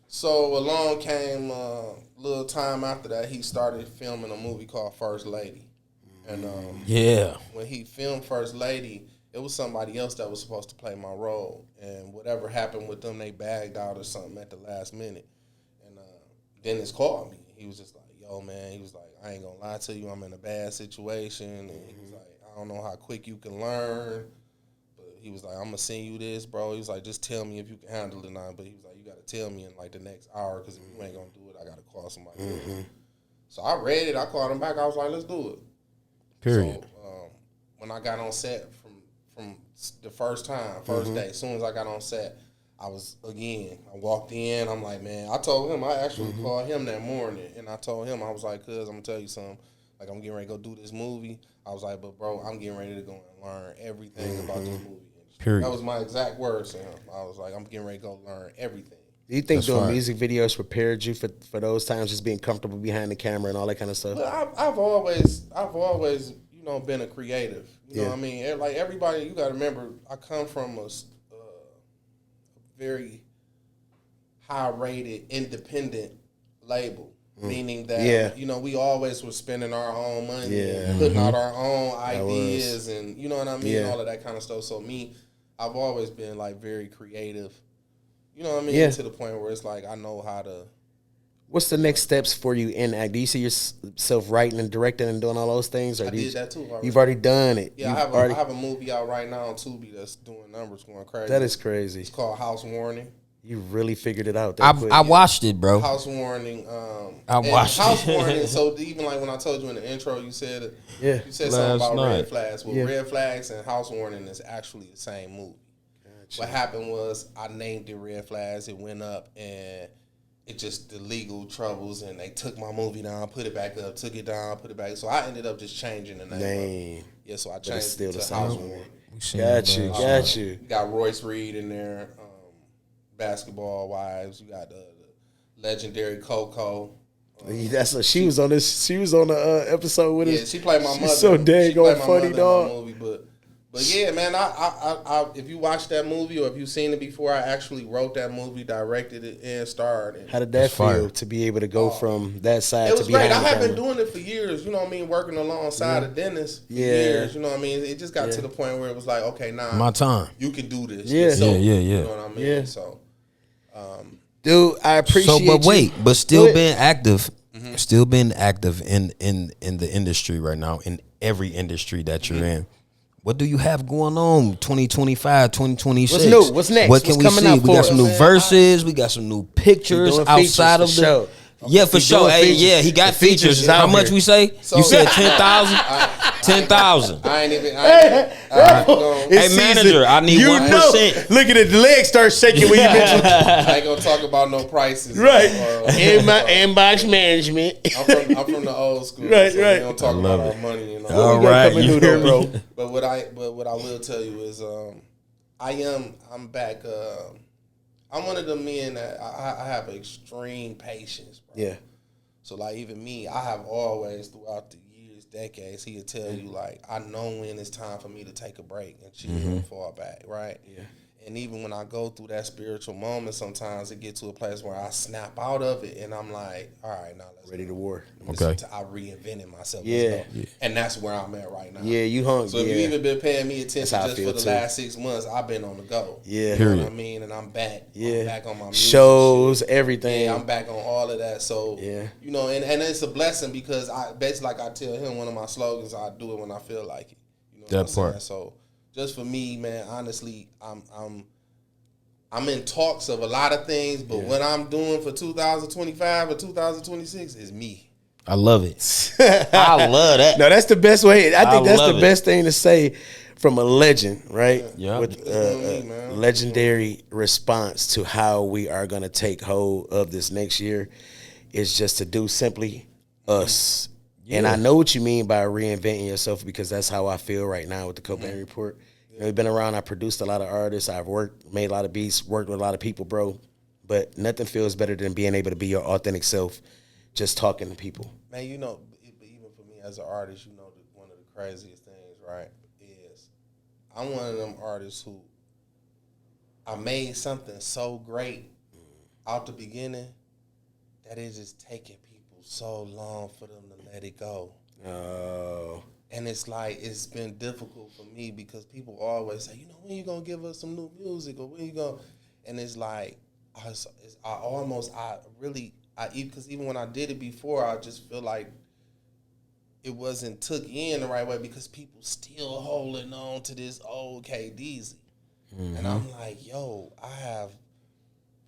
So along came a little time after that, he started filming a movie called First Lady, and when he filmed First Lady, it was somebody else that was supposed to play my role, and whatever happened with them, they bagged out or something at the last minute, and Dennis called me. He was just like, "Yo, man," he was like, "I ain't gonna lie to you, I'm in a bad situation," and he was like, "I don't know how quick you can learn. But he was like, I'm going to send you this, bro. He was like, just tell me if you can handle it or not. But he was like, you got to tell me in like the next hour because if you ain't going to do it, I got to call somebody. So I read it. I called him back. I was like, let's do it. Period. So when I got on set from the first day, as soon as I got on set, I walked in. I'm like, man, I told him, I actually called him that morning. And I told him, I was like, cuz, I'm going to tell you something. Like, I'm getting ready to go do this movie. I was like, but, bro, I'm getting ready to go and learn everything about this movie. Period. That was my exact words to him. I was like, I'm getting ready to go learn everything. Do you think That's doing right. music videos prepared you for those times, just being comfortable behind the camera and all that kind of stuff? But I've always, been a creative. You know what I mean? Like, everybody, you got to remember, I come from a very high-rated, independent label. Meaning that, we always were spending our own money, putting out our own ideas, and you know what I mean, all of that kind of stuff. So I've always been like very creative, you know what I mean, to the point where it's like I know how to. What's the next steps for you in act? Do you see yourself writing and directing and doing all those things? Or I did that too. Already. You've already done it. Yeah, I have a movie out right now on Tubi that's doing numbers going crazy. That is crazy. It's called House Warning. You really figured it out. That quick. I watched it, bro. House Warning. I watched House it. Warning. So even like when I told you in the intro, you said something Last about night. red flags. Well, red flags and House Warning is actually the same movie. Gotcha. What happened was I named it Red Flags. It went up and it just the legal troubles and they took my movie down, put it back up, took it down, put it back. So I ended up just changing the name. Yeah, so I changed it to House Warning. Got you. You got Royce Reed in there. Basketball Wives. You got the legendary Coco. That's what she was on this. She was on the episode with us. Yeah, she played my mother. So dang on funny, dog. Movie, but yeah, man. I if you watched that movie or if you've seen it before, I actually wrote that movie, directed it, and starred it. How did that feel to be able to go from that side? It was to great. behind I the have been camera? doing it for years. You know what I mean? Working alongside a dentist for years. You know what I mean? It just got to the point where it was like, okay, nah, My time. you can do this. Yeah. You know what I mean? Yeah. So. Dude, I appreciate but still being active, still being active in the industry right now, in every industry that you're in. What do you have going on 2025, 2026? What's new? What's next? What can What's we coming see? out We for got us? some new verses. We got some new pictures doing outside features of for the. sure. Yeah, for He sure. doing Hey, features. yeah, he got The features features. is How out much here. we say? So- You said 10,000? 10,000. I ain't even. Hey, manager, I need 1%. Look at it. The legs start shaking when you mention I ain't gonna talk about no prices. right. Or- In my inbox management. I'm from the old school. Right, so right. We don't talk about our money and all. All We gotta right, come and you do hear that, me? bro. But what I will tell you is I'm back. I'm one of the men that I have extreme patience, bro. Yeah. So like even me, I have always throughout the years, decades, he'll tell you like I know when it's time for me to take a break and chill and fall back, right? Yeah. And even when I go through that spiritual moment, sometimes it gets to a place where I snap out of it and I'm like, all right, now let's Ready to war. Okay. I reinvented myself. Yeah. And that's where I'm at right now. Yeah, you hungry. So if you even been paying me attention That's how I just feel, for the too. last 6 months, I've been on the go. Yeah. You know what I mean? And I'm back. Yeah. I'm back on my music Shows, shit. everything. Yeah, I'm back on all of that. So, Yeah. you know, and it's a blessing because basically like I tell him, one of my slogans, I do it when I feel like it. You know That what I'm part. saying? So just for me, man, honestly, I'm in talks of a lot of things, but what I'm doing for 2025 or 2026 is me. I love it. I love that. No, that's the best way. I think that's the love it. best thing to say from a legend, right? Yeah. With me, man. legendary response to how we are going to take hold of this next year is just to do simply us. And I know what you mean by reinventing yourself because that's how I feel right now with the Cobain Report. You know, we've been around. I produced a lot of artists. I've made a lot of beats, worked with a lot of people, bro. But nothing feels better than being able to be your authentic self, just talking to people. Man, you know, even for me as an artist, you know, one of the craziest things, right, is I'm one of them artists who I made something so great out the beginning that it's just taking people so long for them to let it go. Oh. And it's like, it's been difficult for me because people always say, you know, when you going to give us some new music or when you going to, and it's like, because even when I did it before, I just feel like it wasn't took in the right way because people still holding on to this old K Deezy. And I'm like, yo, I have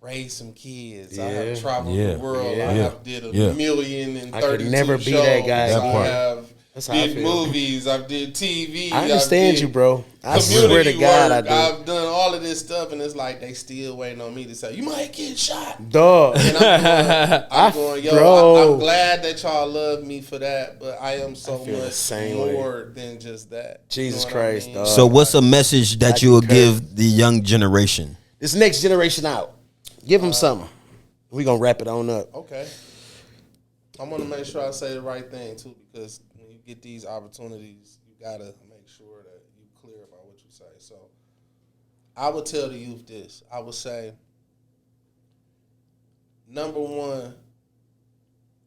raised some kids. I have traveled the world. I have did a million and 32 I could never be shows. that guy. I have did movies. I've did TV. I understand you, bro. I swear to God, I do. I've done all of this stuff, and it's like they still waiting on me to say, you might get shot. Dog. And I'm going, yo, I'm glad that y'all love me for that, but I am so much more than just that. Jesus Christ, dog. So what's a message that you will give the young generation? This next generation out. Give them something. We're going to wrap it on up. Okay. I'm going to make sure I say the right thing, too, because when you get these opportunities, you got to make sure that you're clear about what you say. So I would tell the youth this. I would say, number one,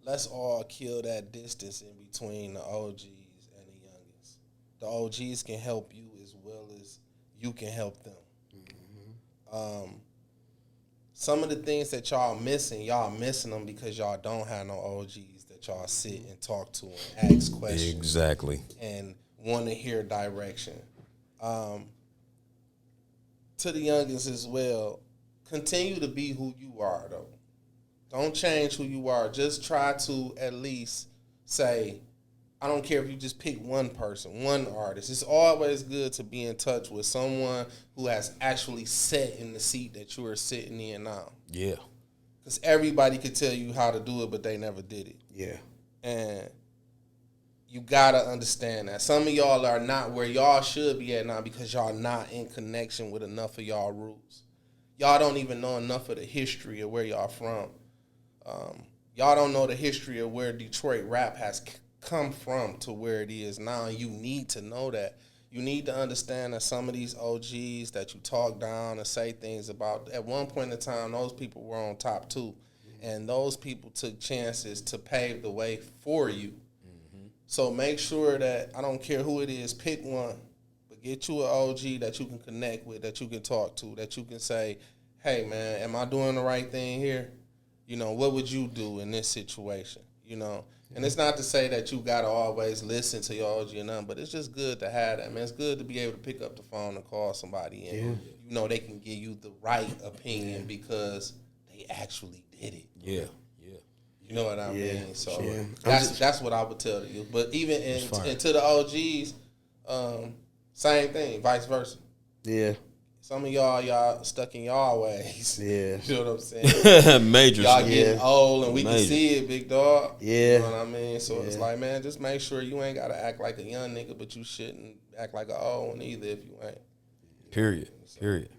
let's all kill that distance in between the OGs and the youngins. The OGs can help you as well as you can help them. Some of the things that y'all missing them because y'all don't have no OGs that y'all sit and talk to and ask questions. Exactly. And want to hear direction. To the youngins as well, continue to be who you are, though. Don't change who you are. Just try to at least say, I don't care if you just pick one person, one artist. It's always good to be in touch with someone who has actually sat in the seat that you are sitting in now. Yeah. Because everybody could tell you how to do it, but they never did it. Yeah. And you got to understand that. Some of y'all are not where y'all should be at now because y'all not in connection with enough of y'all roots. Y'all don't even know enough of the history of where y'all from. Y'all don't know the history of where Detroit rap has come from to where it is now. You need to know that. You need to understand that some of these OGs that you talk down and say things about, at one point in time, those people were on top too. And those people took chances to pave the way for you. So make sure that, I don't care who it is, pick one, but get you an OG that you can connect with, that you can talk to, that you can say, hey man, am I doing the right thing here? You know, what would you do in this situation? You know, and it's not to say that you got to always listen to your OG or nothing, but it's just good to have that, man. It's good to be able to pick up the phone and call somebody and, you know, they can give you the right opinion because they actually did it. Yeah. You know what I mean? So that's what I would tell you. But even to the OGs, same thing, vice versa. Yeah. Some of y'all stuck in y'all ways. Yeah. You know what I'm saying? Major. Y'all getting old and we can see it, big dog. Yeah. You know what I mean? So it's like, man, just make sure you ain't got to act like a young nigga, but you shouldn't act like an old one either if you ain't. Period.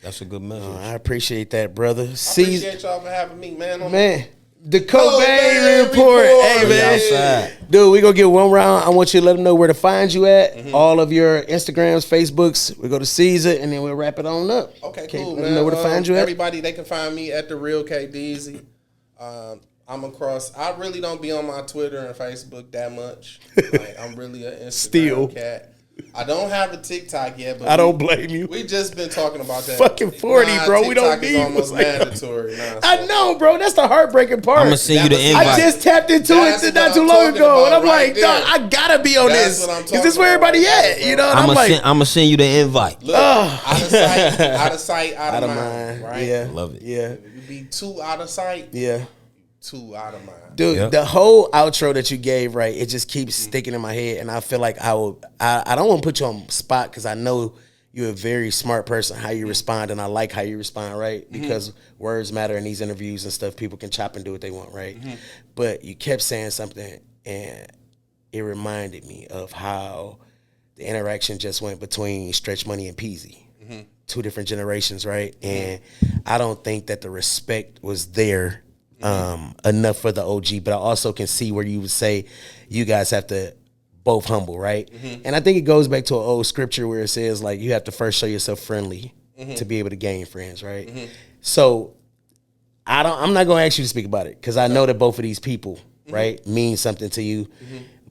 That's a good message. I appreciate that, brother. I appreciate y'all for having me, man. Man. The Cobain Report. Hey, man. Outside. Dude, we going to get one round. I want you to let them know where to find you at. All of your Instagrams, Facebooks. We go to Caesar, and then we'll wrap it on up. Okay, cool, man. Let them know where to find you at. Everybody, they can find me at The Real K Deezy. I'm across. I really don't be on my Twitter and Facebook that much. Like, I'm really an Instagram cat. I don't have a TikTok yet, but I don't blame you. We just been talking about that. Fucking 40, bro. TikTok We don't need is almost like mandatory now. I know, bro. That's the heartbreaking part. I'm going to send you the invite. I just tapped into it not too long ago, and I'm like, dog, I gotta be on this. Because this is where everybody at, you know? And I'm like, I'm going to send you the invite. Look, out of sight, out of mind. Right? Yeah. Love it. Yeah. You be too out of sight. Yeah. Too out of mind. Dude, the whole outro that you gave, right, it just keeps sticking in my head, and I feel like I don't want to put you on the spot because I know you're a very smart person, how you respond, and I like how you respond, right? Because words matter in these interviews and stuff. People can chop and do what they want, right? But you kept saying something, and it reminded me of how the interaction just went between Stretch Money and Peasy. Two different generations, right? And I don't think that the respect was there enough for the OG, but I also can see where you would say you guys have to both humble, right? And I think it goes back to an old scripture where it says like you have to first show yourself friendly to be able to gain friends, right? So I'm not gonna ask you to speak about it because I know that both of these people, right, mean something to you,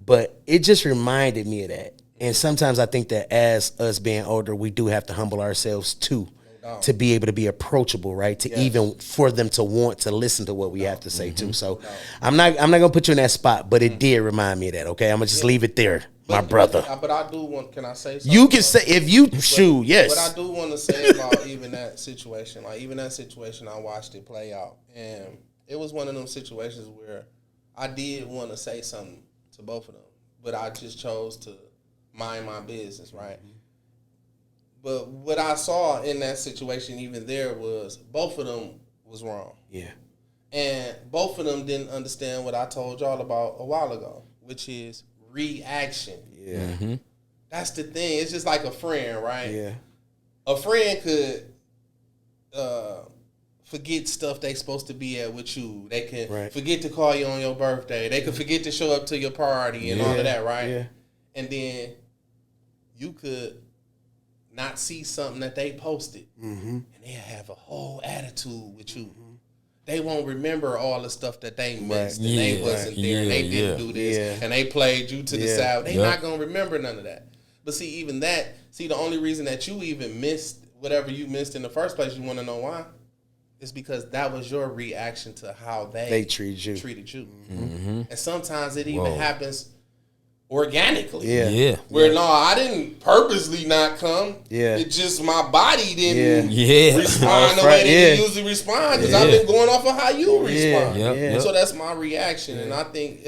but it just reminded me of that. And sometimes I think that as us being older, we do have to humble ourselves too. to be able to be approachable, right? To even for them to want to listen to what we have to say too. So I'm not gonna put you in that spot, but it did remind me of that. Okay, I'm gonna just leave it there, my brother. But I do want. Can I say something? You can say if you shoot, yes. What I do want to say about even that situation, like even that situation, I watched it play out, and it was one of them situations where I did want to say something to both of them, but I just chose to mind my business, right? But what I saw in that situation, even there, was both of them was wrong. Yeah. And both of them didn't understand what I told y'all about a while ago, which is reaction. Yeah. That's the thing. It's just like a friend, right? Yeah. A friend could forget stuff they supposed to be at with you. They can forget to call you on your birthday. They could forget to show up to your party and all of that, right? Yeah. And then you could not see something that they posted, and they have a whole attitude with you. They won't remember all the stuff that they missed, and they wasn't there, and they didn't do this, and they played you to the side. They not gonna remember none of that. But see, even that, the only reason that you even missed whatever you missed in the first place, you want to know why? It's because that was your reaction to how they treated you. And sometimes it even happens organically. Where no, I didn't purposely not come. It just my body didn't respond the way that it usually respond because I've been going off of how you respond. So that's my reaction. And I think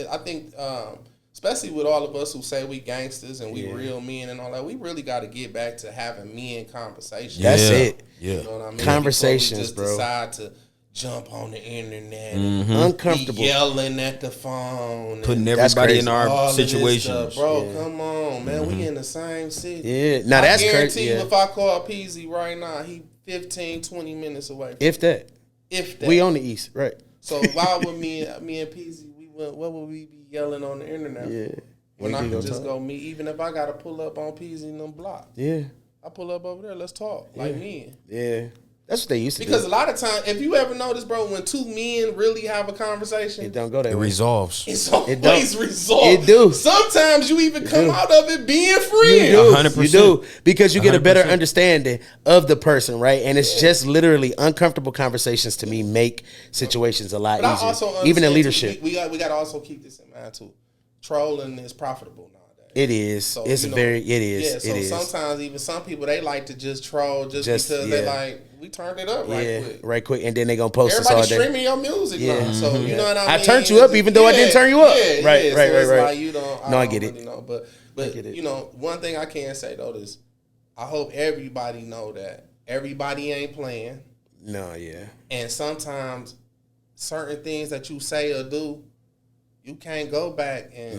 especially with all of us who say we gangsters and we real men and all that, we really got to get back to having men conversations. That's it. You know what I mean? Conversations, just bro. Decide to jump on the internet and uncomfortable, be yelling at the phone, putting everybody in our situations. Bro, come on, man. We in the same city. Yeah, now that's crazy. I guarantee you, if I call Peasy right now, he 15, 20 minutes away. If that. We on the east, right? So why would me and Peasy, what would we be yelling on the internet? Yeah. When I can just go meet, even if I gotta pull up on Peasy and them block. Yeah. I pull up over there. Let's talk like men. Yeah. That's what they used to do. Because a lot of times, if you ever notice, bro, when two men really have a conversation, it don't go that way. It resolves. It's always resolved. It do. Sometimes you even come out of it being friends. You do. 100%. You do. Because you get a better understanding of the person, right? And it's just literally uncomfortable conversations to me make situations a lot easier. Even in leadership. We got to also keep this in mind too. Trolling is profitable nowadays. It is. So, it is. Yeah, so sometimes even some people, they like to just troll just because they like, we turned it up right quick. And then they going to post Everybody this all day. streaming your music now. So you know what I mean? I turned you up even though I didn't turn you up. Right. Like, you know, I get it. Really know, but you know, one thing I can say though is I hope everybody know that everybody ain't playing. No, yeah. And sometimes certain things that you say or do, you can't go back and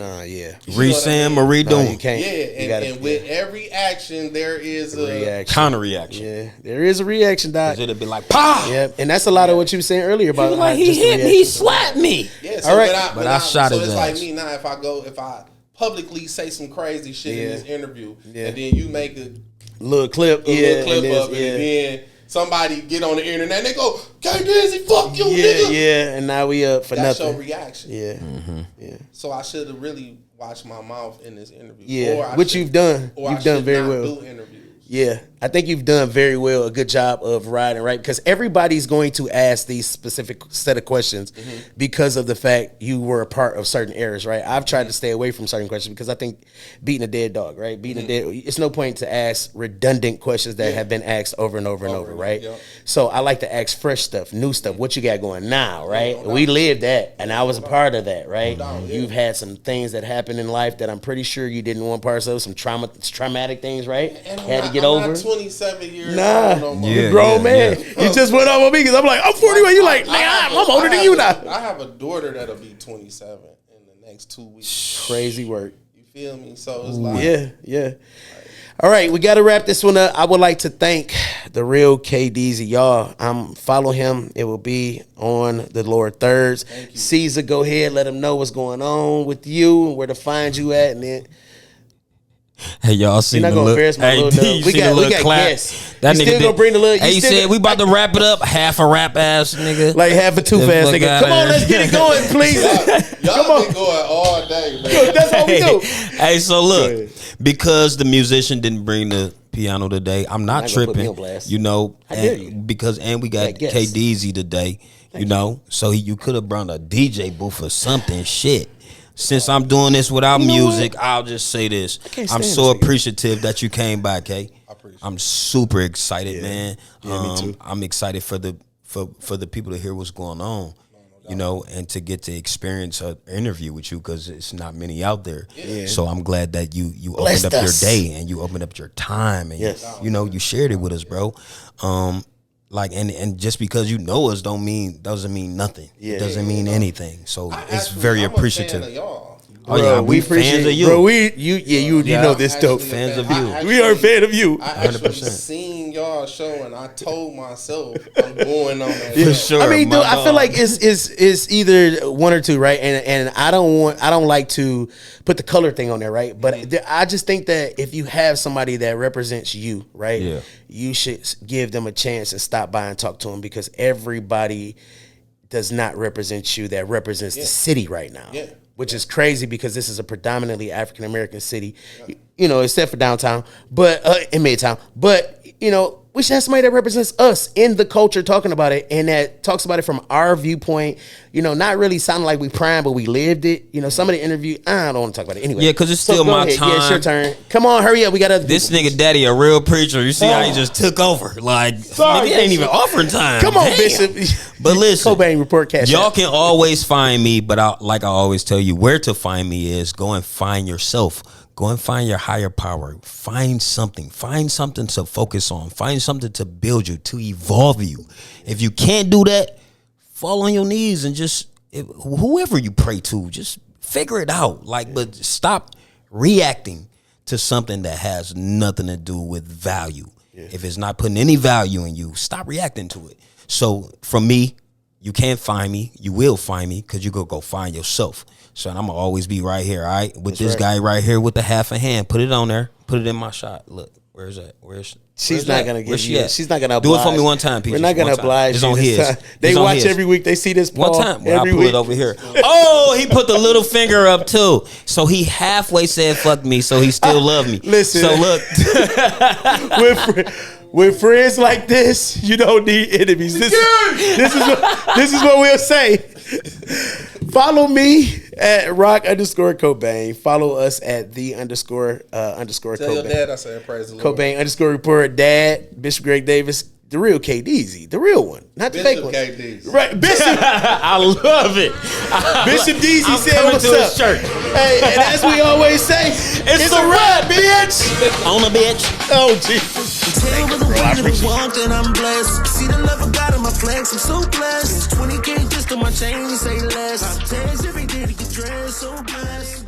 re-sam or redo. No, you can't. Yeah, and with every action there is a counter reaction. Yeah, there is a reaction, Doc. It'll be like, "Pah!" Yeah, and that's a lot of what you were saying earlier about like he hit me, he slapped me. Yeah, so all right, but I shot his ass. So it's like me now. If I publicly say some crazy shit in this interview, and then you make a little clip, of it, and then somebody get on the internet and they go, Deezy, fuck you, nigga. Yeah, and now we up for That's nothing. That's your reaction. Yeah. Yeah. So I should have really watched my mouth in this interview. Yeah, which you've done. You've done very well. Do interviews. Yeah, I think you've done very well, a good job of riding, right? Because everybody's going to ask these specific set of questions because of the fact you were a part of certain eras, right? I've tried to stay away from certain questions because I think beating a dead dog, right? It's no point to ask redundant questions that have been asked over and over and over, right? Yep. So I like to ask fresh stuff, new stuff. What you got going now, right? Yeah, we lived that, and I was a part of that, right? You've had some things that happened in life that I'm pretty sure you didn't want parts of, some traumatic things, right? Had to get over. I'm not 27 years old. You're a grown man. You just went off on me because I'm like, I'm 41. You like, I'm older than you now. I have a daughter that'll be 27 in the next 2 weeks. Crazy work. You feel me? So it's like, yeah. All right, we got to wrap this one up. I would like to thank the real Deezy, y'all. Follow him. It will be on the lower thirds. Caesar, go ahead. Let him know what's going on with you and where to find you at, and then. Hey, y'all see the look. Hey, D, we got clap. guests. That you nigga still gonna bring the little. Hey, he said we about to wrap it up. Half a rap ass nigga. Like half a too fast nigga. Come on, let's get it going, please. Y'all been going all day, man. That's what we do. Hey, so look, because the musician didn't bring the piano today. I'm not gonna put me tripping. on blast. You know, How dare you? because we got Yeah, K guess. Deezy today. You know, so you could have brought a DJ booth or something. Shit. Since I'm doing this without music, I'll just say this. can't I'm stand so this nigga. appreciative that you came by, K. I'm super excited, man. Yeah, me too. I'm excited for the people to hear what's going on. You know, and to get to experience an interview with you because it's not many out there. Yeah. So I'm glad that you Blessed opened up us. your day and you opened up your time and you know you shared it with us, bro. Like and just because you know us doesn't mean nothing. Yeah. It doesn't mean anything. So it's Actually, very I'm appreciative. A fan of y'all. Oh yeah, we fans of you. Bro, you know this dope. Fans of you. We are a fan of you. I actually 100%. seen y'all show and I told myself I'm going on that. For sure. I mean, my dude, I dog. feel like it's either one or two, right? And I don't like to put the color thing on there, right? But I just think that if you have somebody that represents you, right? Yeah. You should give them a chance and stop by and talk to them because everybody does not represent you that represents the city right now. Yeah. Which is crazy because this is a predominantly African American city, you know, except for downtown, but in Midtown. But you know, we should have somebody that represents us in the culture talking about it and that talks about it from our viewpoint. You know, not really sounding like we prime, but we lived it. You know, some of the interview, I don't want to talk about it anyway. Yeah, 'cause it's still go my ahead. time. Yeah, it's your turn. Come on, hurry up. We got other This people. nigga daddy a real preacher. You see how he just took over. Like Sorry, nigga, it ain't Bishop. even offering time. Come on, Damn. Bishop. But listen, Cobain Report cash y'all out. can always find me, but like I always tell you, where to find me is go and find yourself. Go and find your higher power. Find something. Find something to focus on. Find something to build you, to evolve you. If you can't do that, fall on your knees and just whoever you pray to, just figure it out. Like, but stop reacting to something that has nothing to do with value. Yeah. If it's not putting any value in you, stop reacting to it. So from me, you can't find me. You will find me because you go find yourself. So I'm going to always be right here, all right? With That's this guy right here with the half a hand. Put it on there. Put it in my shot. Look, where's that? She's not gonna give you. She's not gonna do oblige. it for me one time, Peaches. We're not gonna oblige. It's you on this his. time. They It's on watch his. every week. They see this One Paul time. Well, every I pull week. it over here. Oh, he put the little finger up too. So he halfway said "fuck me," so he still loved me. Listen. So look, with friends like this, you don't need enemies. This is what we'll say. Follow me at rock_Cobain. Follow us at the__ Tell Cobain. your dad I said praise the Lord. Cobain_Report. Dad, Bishop Greg Davis, the real K Deezy, the real one, not the fake Bishop one. K. Deezy. Right, Bishop. I love it. Bishop Deezy I'm said, coming "What's to up?" his church. Hey, and as we always say, it's a wrap, bitch. On a bitch. Oh, Jesus. Tell with the way that I walk and I'm blessed. See the love I got in my flex, I'm so blessed. 20K just on my chain, say less. I dance every day to get dressed, so blessed.